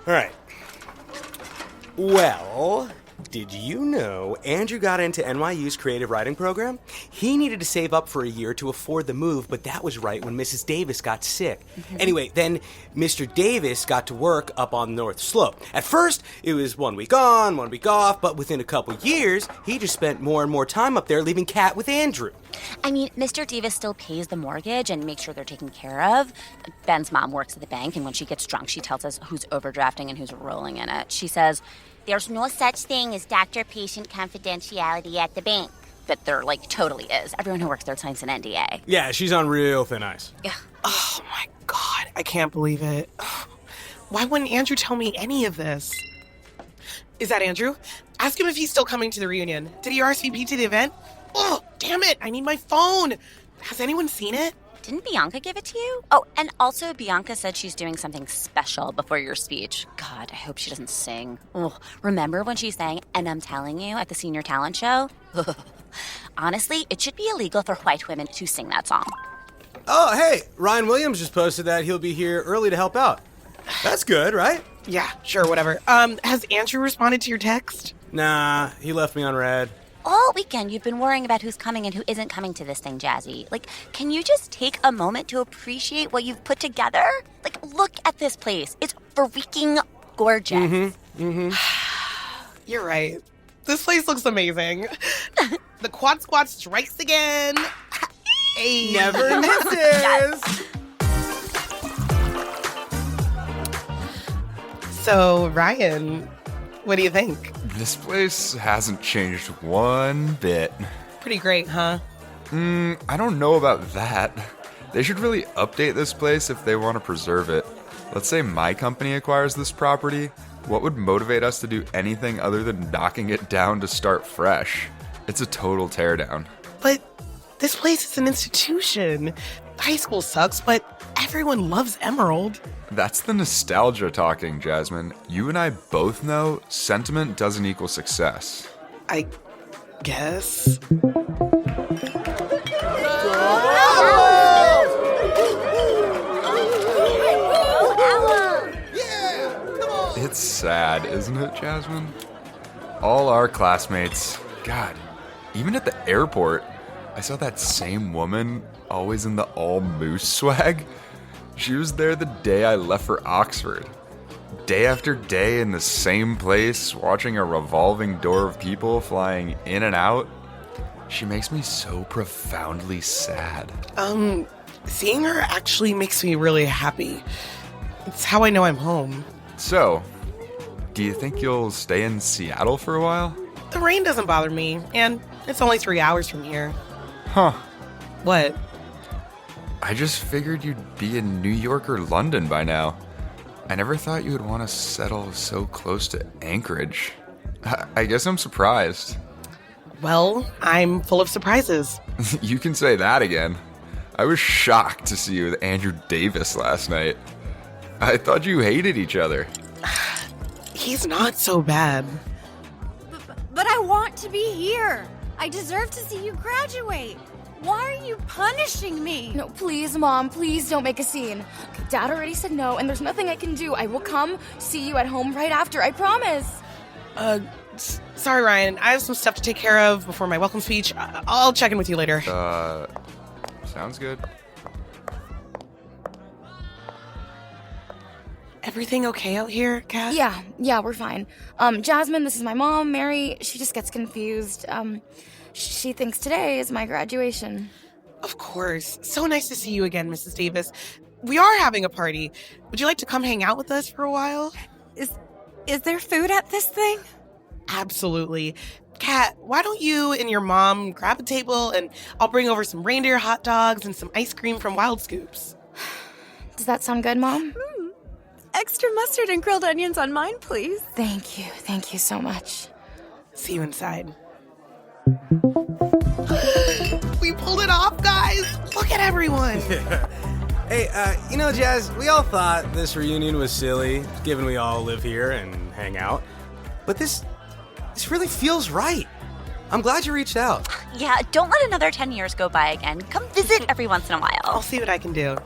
right. Well, did you know Andrew got into NYU's creative writing program? He needed to save up for a year to afford the move, but that was right when Mrs. Davis got sick. Anyway, then Mr. Davis got to work up on the North Slope. At first, it was 1 week on, 1 week off, but within a couple years, he just spent more and more time up there, leaving Kat with Andrew. I mean, Mr. Davis still pays the mortgage and makes sure they're taken care of. Ben's mom works at the bank, and when she gets drunk, she tells us who's overdrafting and who's rolling in it. She says, "There's no such thing as doctor-patient confidentiality at the bank." But there, totally is. Everyone who works there signs an NDA. Yeah, she's on real thin ice. Yeah. Oh my God, I can't believe it. Why wouldn't Andrew tell me any of this? Is that Andrew? Ask him if he's still coming to the reunion. Did he RSVP to the event? Oh, damn it, I need my phone. Has anyone seen it? Didn't Bianca give it to you? Oh, and also Bianca said she's doing something special before your speech. God, I hope she doesn't sing. Oh, remember when she sang "And I'm Telling You" at the senior talent show? Honestly, it should be illegal for white women to sing that song. Oh, hey, Ryan Williams just posted that he'll be here early to help out. That's good, right? Yeah, sure, whatever. Has Andrew responded to your text? Nah, he left me on red. All weekend, you've been worrying about who's coming and who isn't coming to this thing, Jazzy. Can you just take a moment to appreciate what you've put together? Look at this place. It's freaking gorgeous. You're right. This place looks amazing. The quad squat strikes again. Hey. Never misses. So, Ryan, what do you think? This place hasn't changed one bit. Pretty great, huh? I don't know about that. They should really update this place if they want to preserve it. Let's say my company acquires this property. What would motivate us to do anything other than knocking it down to start fresh? It's a total teardown. But this place is an institution. High school sucks, but everyone loves Emerald. That's the nostalgia talking, Jasmine. You and I both know sentiment doesn't equal success. I guess. It's sad, isn't it, Jasmine? All our classmates, God, even at the airport, I saw that same woman, always in the all moose swag. She was there the day I left for Oxford. Day after day in the same place, watching a revolving door of people flying in and out. She makes me so profoundly sad. Seeing her actually makes me really happy. It's how I know I'm home. So, do you think you'll stay in Seattle for a while? The rain doesn't bother me, and it's only 3 hours from here. Huh. What? I just figured you'd be in New York or London by now. I never thought you would want to settle so close to Anchorage. I guess I'm surprised. Well, I'm full of surprises. You can say that again. I was shocked to see you with Andrew Davis last night. I thought you hated each other. He's not so bad. But I want to be here. I deserve to see you graduate. Why are you punishing me? No, please, Mom, please don't make a scene. Dad already said no, and there's nothing I can do. I will come see you at home right after, I promise. Sorry, Ryan. I have some stuff to take care of before my welcome speech. I'll check in with you later. Sounds good. Everything okay out here, Kat? Yeah, we're fine. Jasmine, this is my mom, Mary. She just gets confused. She thinks today is my graduation. Of course. So nice to see you again, Mrs. Davis. We are having a party. Would you like to come hang out with us for a while? Is there food at this thing? Absolutely. Kat, why don't you and your mom grab a table and I'll bring over some reindeer hot dogs and some ice cream from Wild Scoops. Does that sound good, Mom? Extra mustard and grilled onions on mine, please. Thank you so much. See you inside. We pulled it off, guys! Look at everyone! Hey, Jazz, we all thought this reunion was silly, given we all live here and hang out. But this really feels right. I'm glad you reached out. Yeah, don't let another 10 years go by again. Come visit every once in a while. I'll see what I can do.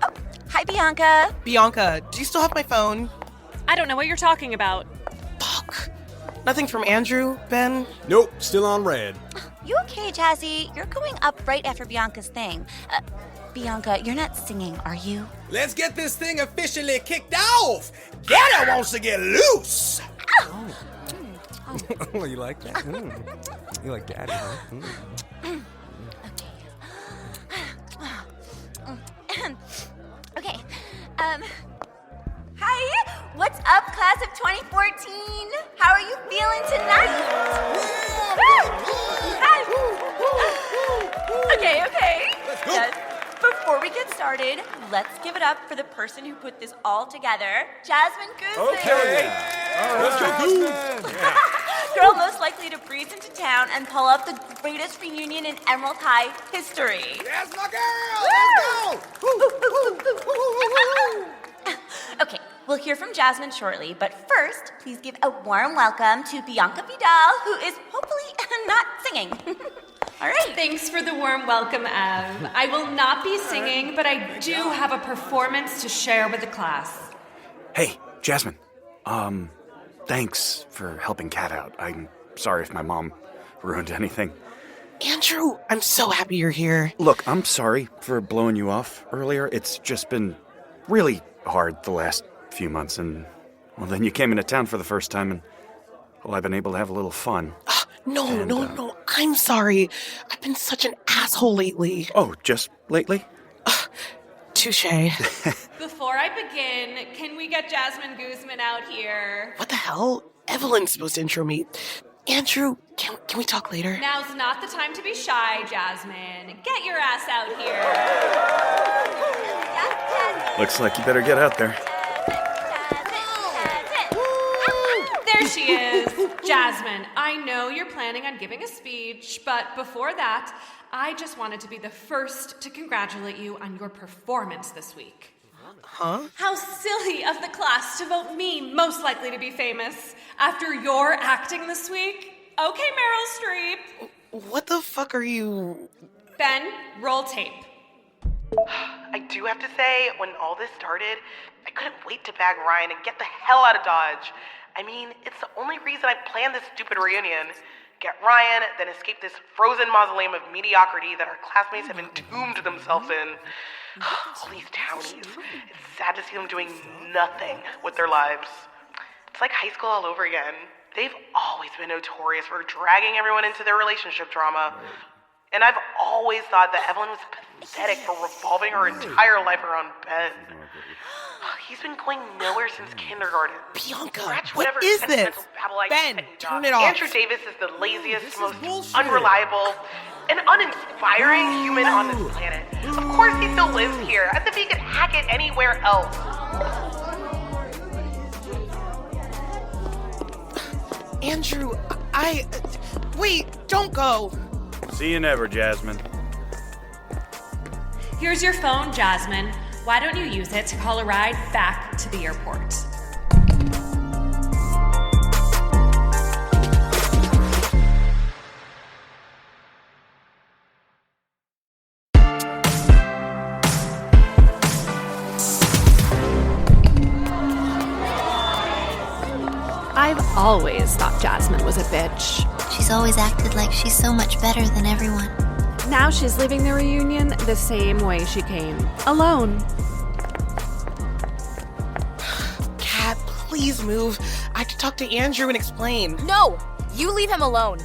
Oh, hi, Bianca. Bianca, do you still have my phone? I don't know what you're talking about. Fuck. Nothing from Andrew, Ben? Nope, still on red. You okay, Jazzy? You're going up right after Bianca's thing. Bianca, you're not singing, are you? Let's get this thing officially kicked off. Ghetto wants to get loose. Oh, you like that? You like daddy, huh? Okay. Hi. What's up, class of 2014? How are you feeling tonight? Okay. Let's go. Yes. Before we get started, let's give it up for the person who put this all together, Jasmine Guzman. Okay. All right. Let's go. Girl most likely to breeze into town and pull up the greatest reunion in Emerald High history. That's my girl. Let's go. Okay, we'll hear from Jasmine shortly, but first, please give a warm welcome to Bianca Vidal, who is hopefully not singing. All right. Thanks for the warm welcome, Ev. I will not be singing, but I do have a performance to share with the class. Hey, Jasmine. Thanks for helping Kat out. I'm sorry if my mom ruined anything. Andrew, I'm so happy you're here. Look, I'm sorry for blowing you off earlier. It's just been really hard the last few months, and, well, then you came into town for the first time, and, well, I've been able to have a little fun. No. I'm sorry. I've been such an asshole lately. Oh, just lately? Touché. Before I begin, can we get Jasmine Guzman out here? What the hell? Evelyn's supposed to intro me. Andrew, can we talk later? Now's not the time to be shy, Jasmine. Get your ass out here. Looks like you better get out there. There she is. Jasmine, I know you're planning on giving a speech, but before that, I just wanted to be the first to congratulate you on your performance this week. Huh? How silly of the class to vote me most likely to be famous after your acting this week. Okay, Meryl Streep. What the fuck are you... Ben, roll tape. I do have to say, when all this started, I couldn't wait to bag Ryan and get the hell out of Dodge. I mean, it's the only reason I planned this stupid reunion. get Ryan, then escape this frozen mausoleum of mediocrity that our classmates have entombed themselves in. All these townies. It's sad to see them doing nothing with their lives. It's like high school all over again. They've always been notorious for dragging everyone into their relationship drama. And I've always thought that Evelyn was pathetic for revolving her entire life around Ben. He's been going nowhere since kindergarten. Bianca, what is this? Ben, turn it off. Andrew Davis is the laziest, most unreliable, and uninspiring human on this planet. Of course he still lives here, as if he could hack it anywhere else. Andrew, wait, don't go. See you never, Jasmine. Here's your phone, Jasmine. Why don't you use it to call a ride back to the airport? I've always thought Jasmine was a bitch. She's always acted like she's so much better than everyone. Now she's leaving the reunion the same way she came, alone. Kat, please move. I have to talk to Andrew and explain. No, you leave him alone.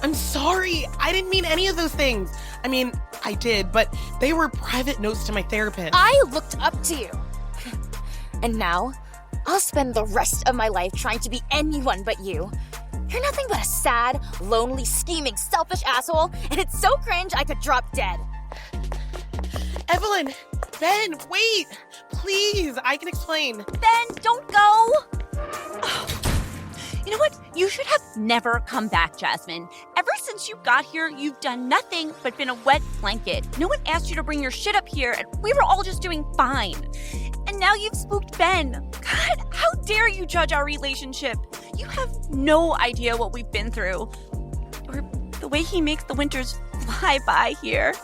I'm sorry. I didn't mean any of those things. I mean, I did, but they were private notes to my therapist. I looked up to you. And now, I'll spend the rest of my life trying to be anyone but you. You're nothing but a sad, lonely, scheming, selfish asshole, and it's so cringe I could drop dead. Evelyn! Ben, wait! Please, I can explain. Ben, don't go! You know what? You should have never come back, Jasmine. Ever since you got here, you've done nothing but been a wet blanket. No one asked you to bring your shit up here, and we were all just doing fine. And now you've spooked Ben. God, how dare you judge our relationship? You have no idea what we've been through. Or the way he makes the winters fly by here.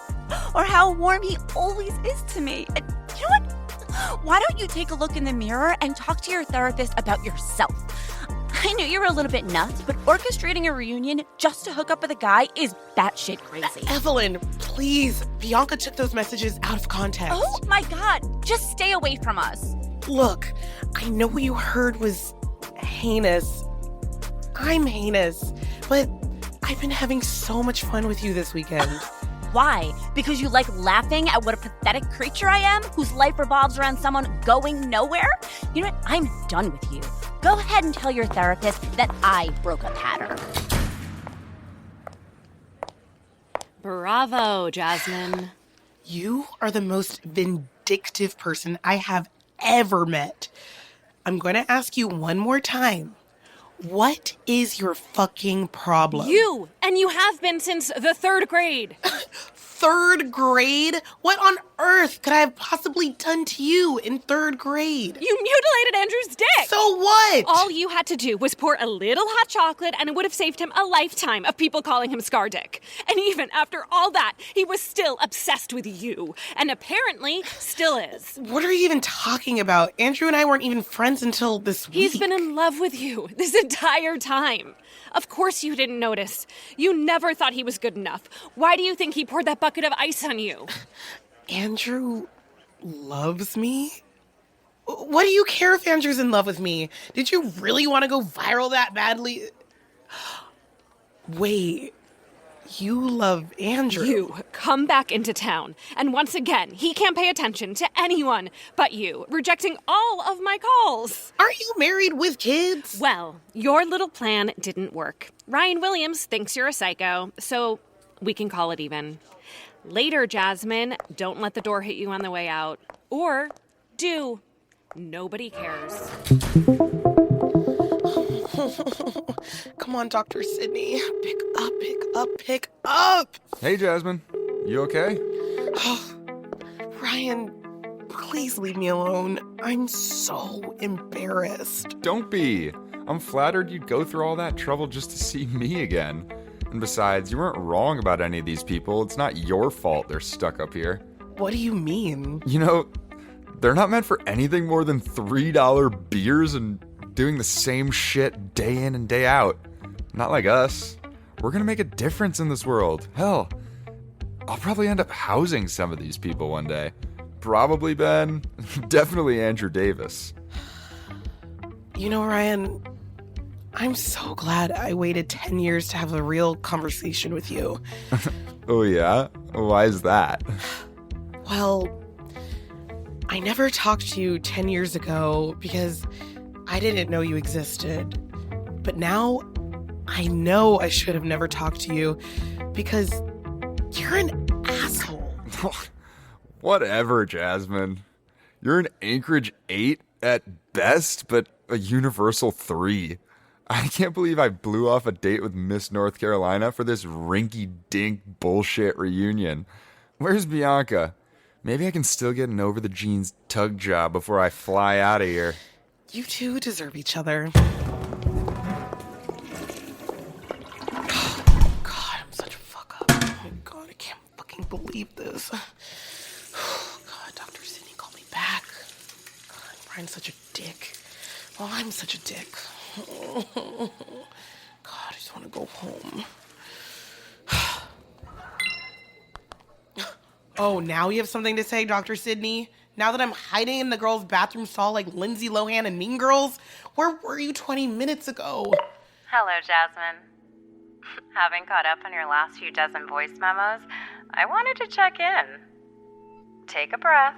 Or how warm he always is to me. And you know what? Why don't you take a look in the mirror and talk to your therapist about yourself? I knew you were a little bit nuts, but orchestrating a reunion just to hook up with a guy is batshit crazy. Evelyn, please. Bianca took those messages out of context. Oh my God, just stay away from us. Look, I know what you heard was heinous. I'm heinous, but I've been having so much fun with you this weekend. Why? Because you like laughing at what a pathetic creature I am, whose life revolves around someone going nowhere? You know what? I'm done with you. Go ahead and tell your therapist that I broke up Hatter. Bravo, Jasmine. You are the most vindictive person I have ever met. I'm going to ask you one more time. What is your fucking problem? You! And you have been since the 3rd grade. 3rd grade? What on earth could I have possibly done to you in 3rd grade? You mutilated Andrew's dick! So what? All you had to do was pour a little hot chocolate and it would have saved him a lifetime of people calling him Scar Dick. And even after all that, he was still obsessed with you. And apparently still is. What are you even talking about? Andrew and I weren't even friends until this week. He's been in love with you this entire time. Of course you didn't notice. You never thought he was good enough. Why do you think he poured that bucket of ice on you? Andrew loves me? What do you care if Andrew's in love with me? Did you really want to go viral that badly? Wait, you love Andrew? You come back into town, and once again, he can't pay attention to anyone but you, rejecting all of my calls. Aren't you married with kids? Well, your little plan didn't work. Ryan Williams thinks you're a psycho, so we can call it even. Later, Jasmine, don't let the door hit you on the way out. Or do. Nobody cares. Come on, Dr. Sydney. Pick up, pick up, pick up! Hey, Jasmine. You okay? Ryan, please leave me alone. I'm so embarrassed. Don't be. I'm flattered you'd go through all that trouble just to see me again. And besides, you weren't wrong about any of these people. It's not your fault they're stuck up here. What do you mean? You know, they're not meant for anything more than $3 beers and doing the same shit day in and day out. Not like us. We're gonna make a difference in this world. Hell, I'll probably end up housing some of these people one day. Probably Ben. Definitely Andrew Davis. You know, Ryan, I'm so glad I waited 10 years to have a real conversation with you. Oh yeah? Why is that? Well, I never talked to you 10 years ago because I didn't know you existed. But now, I know I should have never talked to you because you're an asshole. Whatever, Jasmine. You're an Anchorage 8 at best, but a universal 3. I can't believe I blew off a date with Miss North Carolina for this rinky-dink bullshit reunion. Where's Bianca? Maybe I can still get an over-the-jeans tug job before I fly out of here. You two deserve each other. God, I'm such a fuck up. Oh my God, I can't fucking believe this. God, Dr. Sidney called me back. God, Brian's such a dick. Well, I'm such a dick. God, I just want to go home. Oh, now you have something to say, Dr. Sidney? Now that I'm hiding in the girls' bathroom stall like Lindsay Lohan and Mean Girls? Where were you 20 minutes ago? Hello, Jasmine. Having caught up on your last few dozen voice memos, I wanted to check in. Take a breath.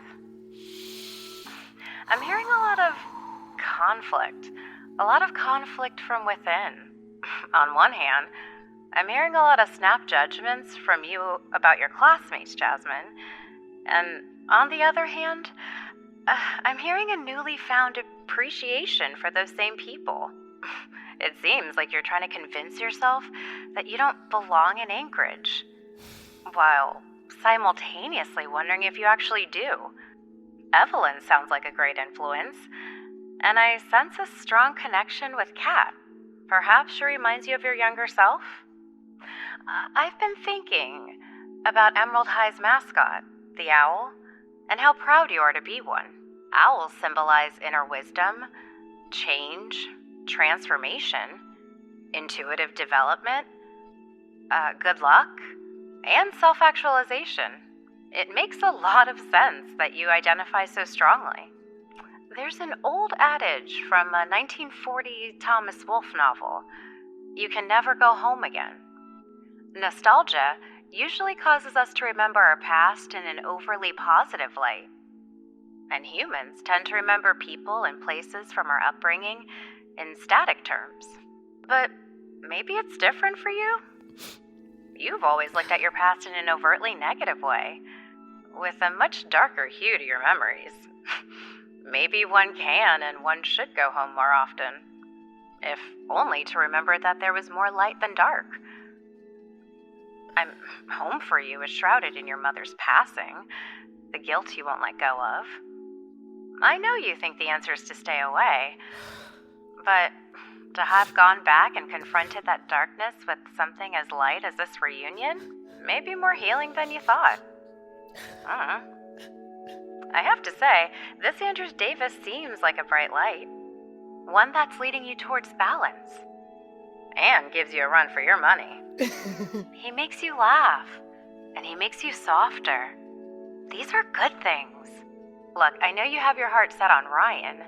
I'm hearing a lot of conflict. A lot of conflict from within. On one hand, I'm hearing a lot of snap judgments from you about your classmates, Jasmine. And on the other hand, I'm hearing a newly found appreciation for those same people. It seems like you're trying to convince yourself that you don't belong in Anchorage, while simultaneously wondering if you actually do. Evelyn sounds like a great influence, and I sense a strong connection with Kat. Perhaps she reminds you of your younger self? I've been thinking about Emerald High's mascot, the owl, and how proud you are to be one. Owls symbolize inner wisdom, change, transformation, intuitive development, good luck, and self-actualization. It makes a lot of sense that you identify so strongly. There's an old adage from a 1940 Thomas Wolfe novel. You can never go home again. Nostalgia usually causes us to remember our past in an overly positive light. And humans tend to remember people and places from our upbringing in static terms. But maybe it's different for you? You've always looked at your past in an overtly negative way, with a much darker hue to your memories. Maybe one can and one should go home more often, if only to remember that there was more light than dark. Home for you is shrouded in your mother's passing, the guilt you won't let go of. I know you think the answer is to stay away, but to have gone back and confronted that darkness with something as light as this reunion may be more healing than you thought. I have to say, this Andrew Davis seems like a bright light. One that's leading you towards balance. And gives you a run for your money. He makes you laugh. And he makes you softer. These are good things. Look, I know you have your heart set on Ryan,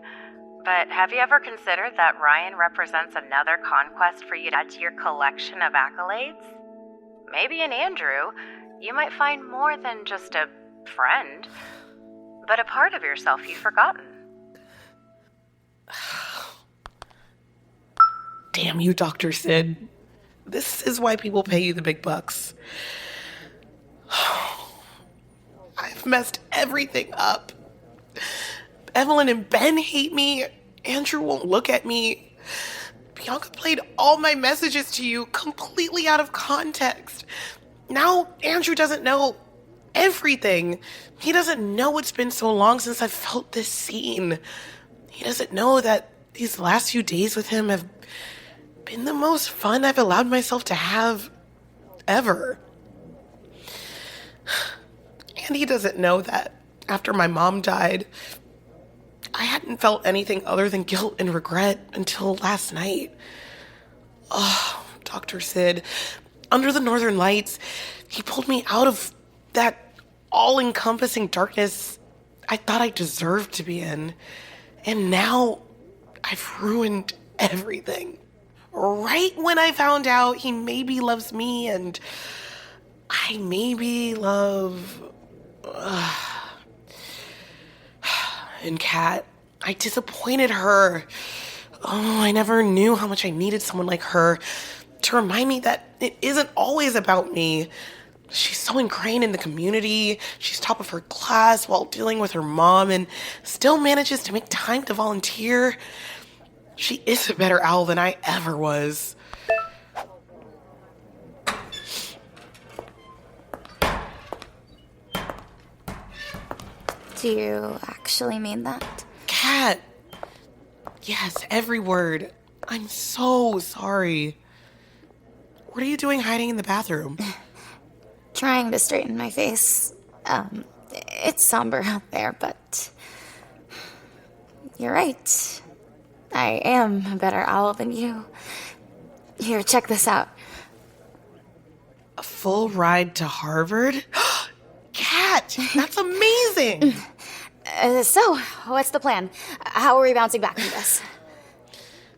but have you ever considered that Ryan represents another conquest for you to add to your collection of accolades? Maybe in Andrew, you might find more than just a friend, but a part of yourself you've forgotten. Damn you, Dr. Sid. This is why people pay you the big bucks. I've messed everything up. Evelyn and Ben hate me. Andrew won't look at me. Bianca played all my messages to you completely out of context. Now Andrew doesn't know everything. He doesn't know it's been so long since I've felt this scene. He doesn't know that these last few days with him have been the most fun I've allowed myself to have ever. And he doesn't know that after my mom died, I hadn't felt anything other than guilt and regret until last night. Oh, Dr. Sid, under the northern lights, he pulled me out of that all-encompassing darkness I thought I deserved to be in. And now I've ruined everything. Right when I found out he maybe loves me and I maybe love... and Kat, I disappointed her. Oh, I never knew how much I needed someone like her to remind me that it isn't always about me. She's so ingrained in the community. She's top of her class while dealing with her mom and still manages to make time to volunteer. She is a better owl than I ever was. Do you actually mean that? Kat. Yes, every word. I'm so sorry. What are you doing hiding in the bathroom? Trying to straighten my face. It's somber out there, but you're right. I am a better owl than you. Here, check this out. A full ride to Harvard? Kat, that's amazing! So, what's the plan? How are we bouncing back from this?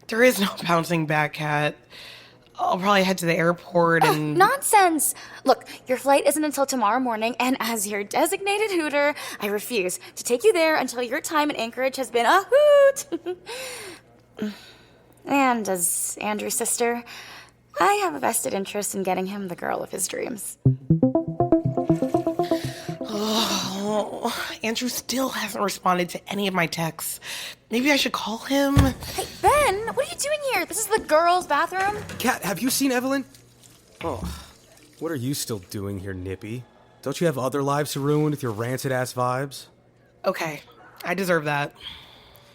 There is no bouncing back, Kat. I'll probably head to the airport and... Nonsense! Look, your flight isn't until tomorrow morning, and as your designated hooter, I refuse to take you there until your time in Anchorage has been a hoot! And as Andrew's sister, I have a vested interest in getting him the girl of his dreams. Oh, Andrew still hasn't responded to any of my texts. Maybe I should call him. Hey, Ben, what are you doing here? This is the girls' bathroom. Kat, have you seen Evelyn? Oh, what are you still doing here, Nippy? Don't you have other lives to ruin with your rancid-ass vibes? Okay, I deserve that.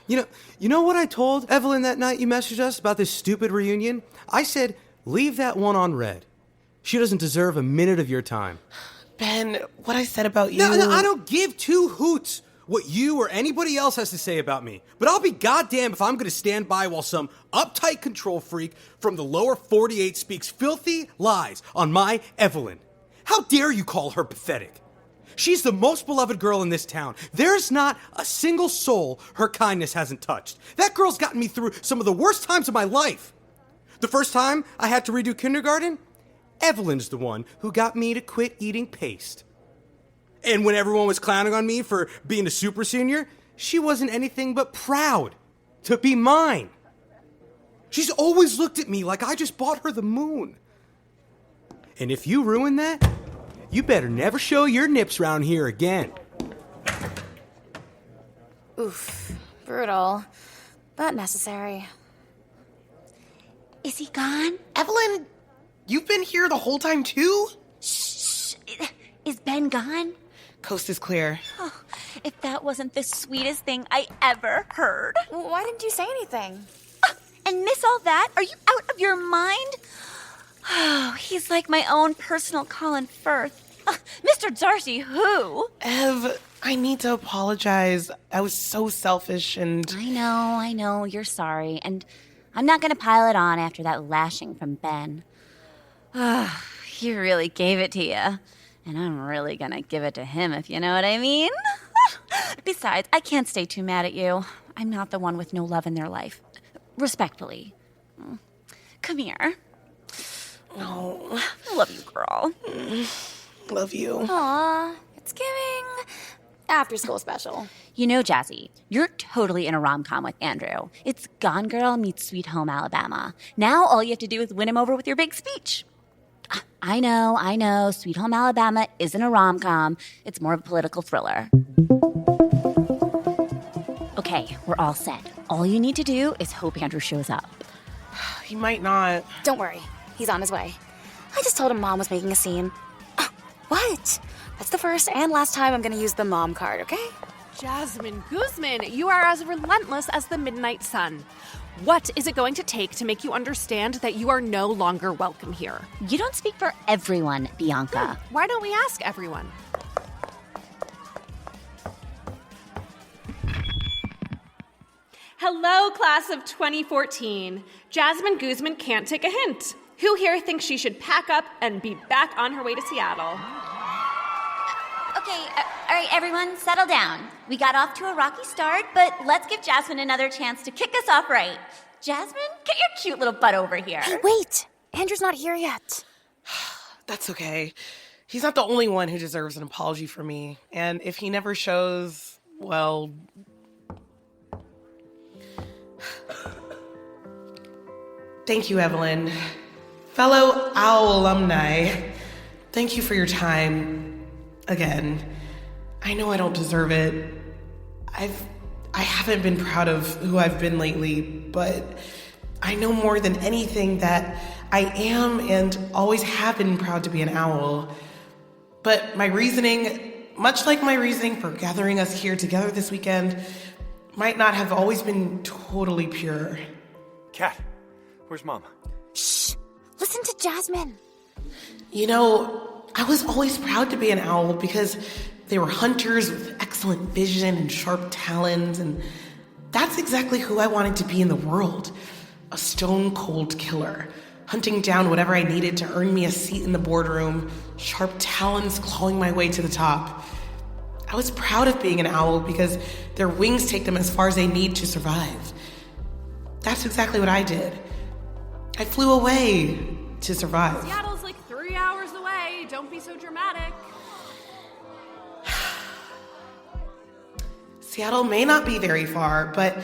You know what I told Evelyn that night you messaged us about this stupid reunion? I said, leave that one on red. She doesn't deserve a minute of your time. Ben, what I said about you... No, I don't give two hoots what you or anybody else has to say about me. But I'll be goddamn if I'm going to stand by while some uptight control freak from the lower 48 speaks filthy lies on my Evelyn. How dare you call her pathetic? She's the most beloved girl in this town. There's not a single soul her kindness hasn't touched. That girl's gotten me through some of the worst times of my life. The first time I had to redo kindergarten, Evelyn's the one who got me to quit eating paste. And when everyone was clowning on me for being a super senior, she wasn't anything but proud to be mine. She's always looked at me like I just bought her the moon. And if you ruin that, you better never show your nips around here again. Oof, brutal, but necessary. Is he gone? Evelyn, you've been here the whole time too? Shh. Is Ben gone? Coast is clear. Oh, if that wasn't the sweetest thing I ever heard. Why didn't you say anything? And miss all that? Are you out of your mind? Oh, he's like my own personal Colin Firth. Mr. Darcy, who? Ev, I need to apologize. I was so selfish and... I know, you're sorry. And I'm not going to pile it on after that lashing from Ben. He really gave it to you. And I'm really going to give it to him, if you know what I mean. Besides, I can't stay too mad at you. I'm not the one with no love in their life. Respectfully. Come here. Oh, I love you, girl. Love you. Aw, it's giving after school special. You know, Jazzy, you're totally in a rom-com with Andrew. It's Gone Girl meets Sweet Home Alabama. Now all you have to do is win him over with your big speech. I know. Sweet Home Alabama isn't a rom-com. It's more of a political thriller. Okay, we're all set. All you need to do is hope Andrew shows up. He might not. Don't worry, he's on his way. I just told him Mom was making a scene. What? That's the first and last time I'm gonna use the mom card, okay? Jasmine Guzman, you are as relentless as the midnight sun. What is it going to take to make you understand that you are no longer welcome here? You don't speak for everyone, Bianca. Why don't we ask everyone? Hello, class of 2014. Jasmine Guzman can't take a hint. Who here thinks she should pack up and be back on her way to Seattle? Okay, all right, everyone, settle down. We got off to a rocky start, but let's give Jasmine another chance to kick us off right. Jasmine, get your cute little butt over here. Hey, wait! Andrew's not here yet. That's okay. He's not the only one who deserves an apology from me. And if he never shows, well... Thank you, Evelyn. Fellow OWL alumni, thank you for your time. Again, I know I don't deserve it. I haven't been proud of who I've been lately, but I know more than anything that I am and always have been proud to be an owl. But my reasoning, much like my reasoning for gathering us here together this weekend, might not have always been totally pure. Cat, where's Mom? Shh! Listen to Jasmine. You know, I was always proud to be an owl because they were hunters with excellent vision and sharp talons, and that's exactly who I wanted to be in the world. A stone-cold killer, hunting down whatever I needed to earn me a seat in the boardroom, sharp talons clawing my way to the top. I was proud of being an owl because their wings take them as far as they need to survive. That's exactly what I did. I flew away to survive. Seattle's like 3 hours away. Don't be so dramatic. Seattle may not be very far, but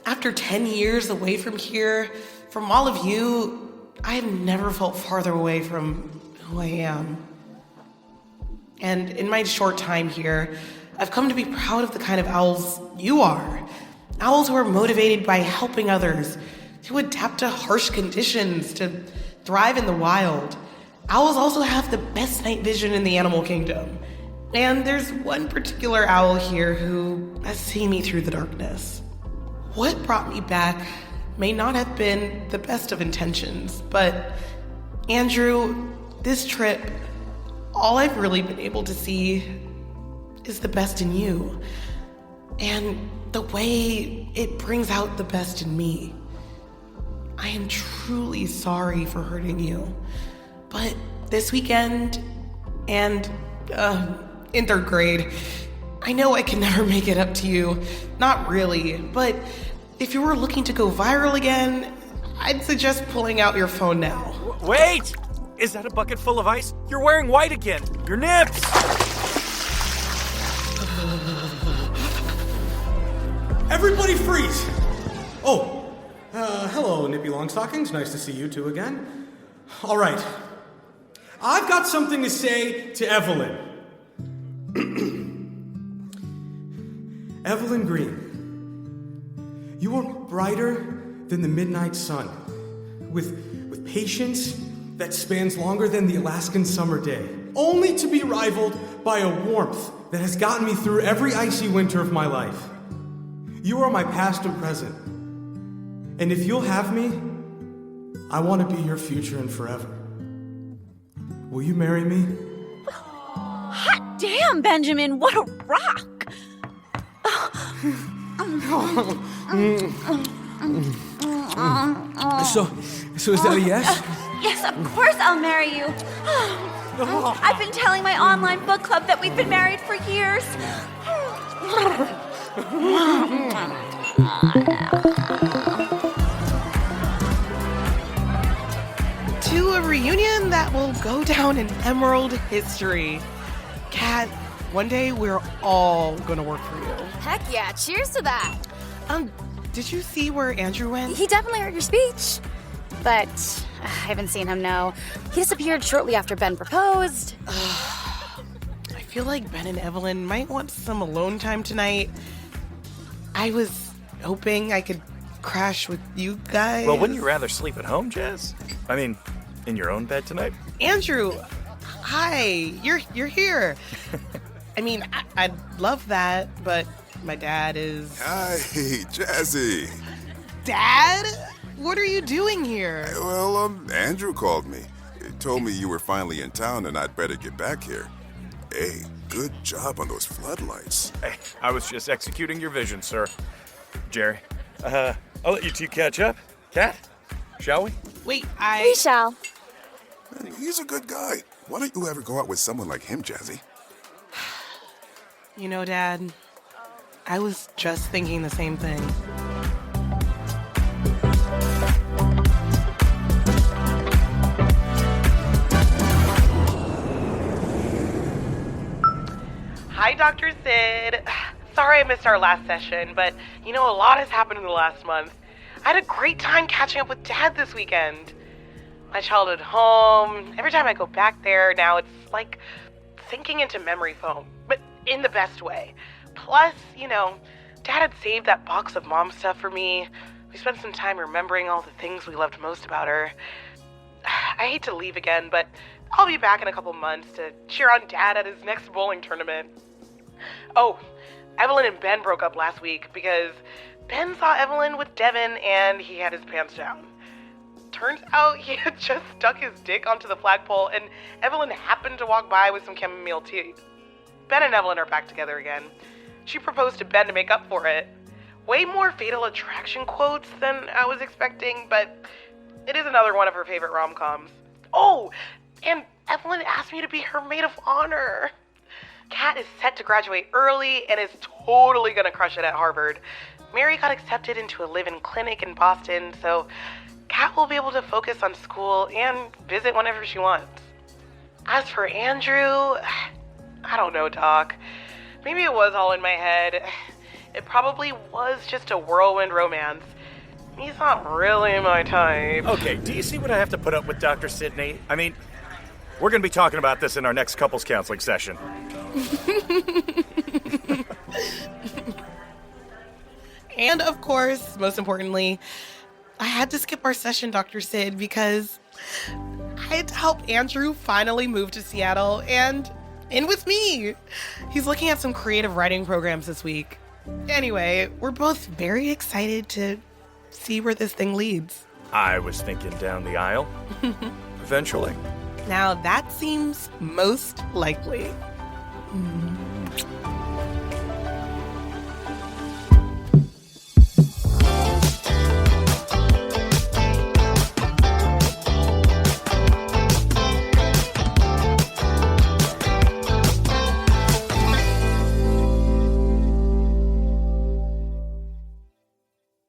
after 10 years away from here, from all of you, I have never felt farther away from who I am. And in my short time here, I've come to be proud of the kind of owls you are. Owls who are motivated by helping others, to adapt to harsh conditions, to thrive in the wild. Owls also have the best night vision in the animal kingdom. And there's one particular owl here who has seen me through the darkness. What brought me back may not have been the best of intentions, but Andrew, this trip, all I've really been able to see is the best in you. And the way it brings out the best in me. I am truly sorry for hurting you. But this weekend and in third grade, I know I can never make it up to you. Not really, but if you were looking to go viral again, I'd suggest pulling out your phone now. Wait! Is that a bucket full of ice? You're wearing white again. Your nips! Everybody freeze! Hello, Nippy Longstockings. Nice to see you two again. All right. I've got something to say to Evelyn. Evelyn Green, you are brighter than the midnight sun, with patience that spans longer than the Alaskan summer day, only to be rivaled by a warmth that has gotten me through every icy winter of my life. You are my past and present, and if you'll have me, I want to be your future and forever. Will you marry me? Hot damn, Benjamin, what a rock! So is that a yes? Yes, of course I'll marry you. I've been telling my online book club that we've been married for years. To a reunion that will go down in Emerald history. Kat, one day we're all gonna work for you. Heck yeah, cheers to that. Did you see where Andrew went? He definitely heard your speech. But I haven't seen him now. He disappeared shortly after Ben proposed. I feel like Ben and Evelyn might want some alone time tonight. I was hoping I could crash with you guys. Well, wouldn't you rather sleep at home, Jazz? I mean, in your own bed tonight? Andrew, hi, you're here. I mean, I'd love that, but my dad is... Hi, Jazzy. Dad? What are you doing here? Well, Andrew called me. He told me you were finally in town and I'd better get back here. Hey, good job on those floodlights. Hey, I was just executing your vision, sir. Jerry, I'll let you two catch up. Kat, shall we? Wait, We shall. Man, he's a good guy. Why don't you ever go out with someone like him, Jazzy? You know, Dad, I was just thinking the same thing. Hi, Dr. Sid. Sorry I missed our last session, but a lot has happened in the last month. I had a great time catching up with Dad this weekend. My childhood home, every time I go back there now, it's like sinking into memory foam, but in the best way. Plus, Dad had saved that box of mom stuff for me. We spent some time remembering all the things we loved most about her. I hate to leave again, but I'll be back in a couple months to cheer on Dad at his next bowling tournament. Oh, Evelyn and Ben broke up last week because Ben saw Evelyn with Devin and he had his pants down. Turns out he had just stuck his dick onto the flagpole and Evelyn happened to walk by with some chamomile tea. Ben and Evelyn are back together again. She proposed to Ben to make up for it. Way more Fatal Attraction quotes than I was expecting, but it is another one of her favorite rom-coms. Oh, and Evelyn asked me to be her maid of honor. Kat is set to graduate early and is totally gonna crush it at Harvard. Mary got accepted into a live-in clinic in Boston, so Kat will be able to focus on school and visit whenever she wants. As for Andrew, I don't know, Doc. Maybe it was all in my head. It probably was just a whirlwind romance. He's not really my type. Okay, do you see what I have to put up with, Dr. Sidney? I mean, we're going to be talking about this in our next couples counseling session. And of course, most importantly, I had to skip our session, Dr. Sid, because I had to help Andrew finally move to Seattle and in with me. He's looking at some creative writing programs this week. Anyway, we're both very excited to see where this thing leads. I was thinking down the aisle. Eventually. Now that seems most likely.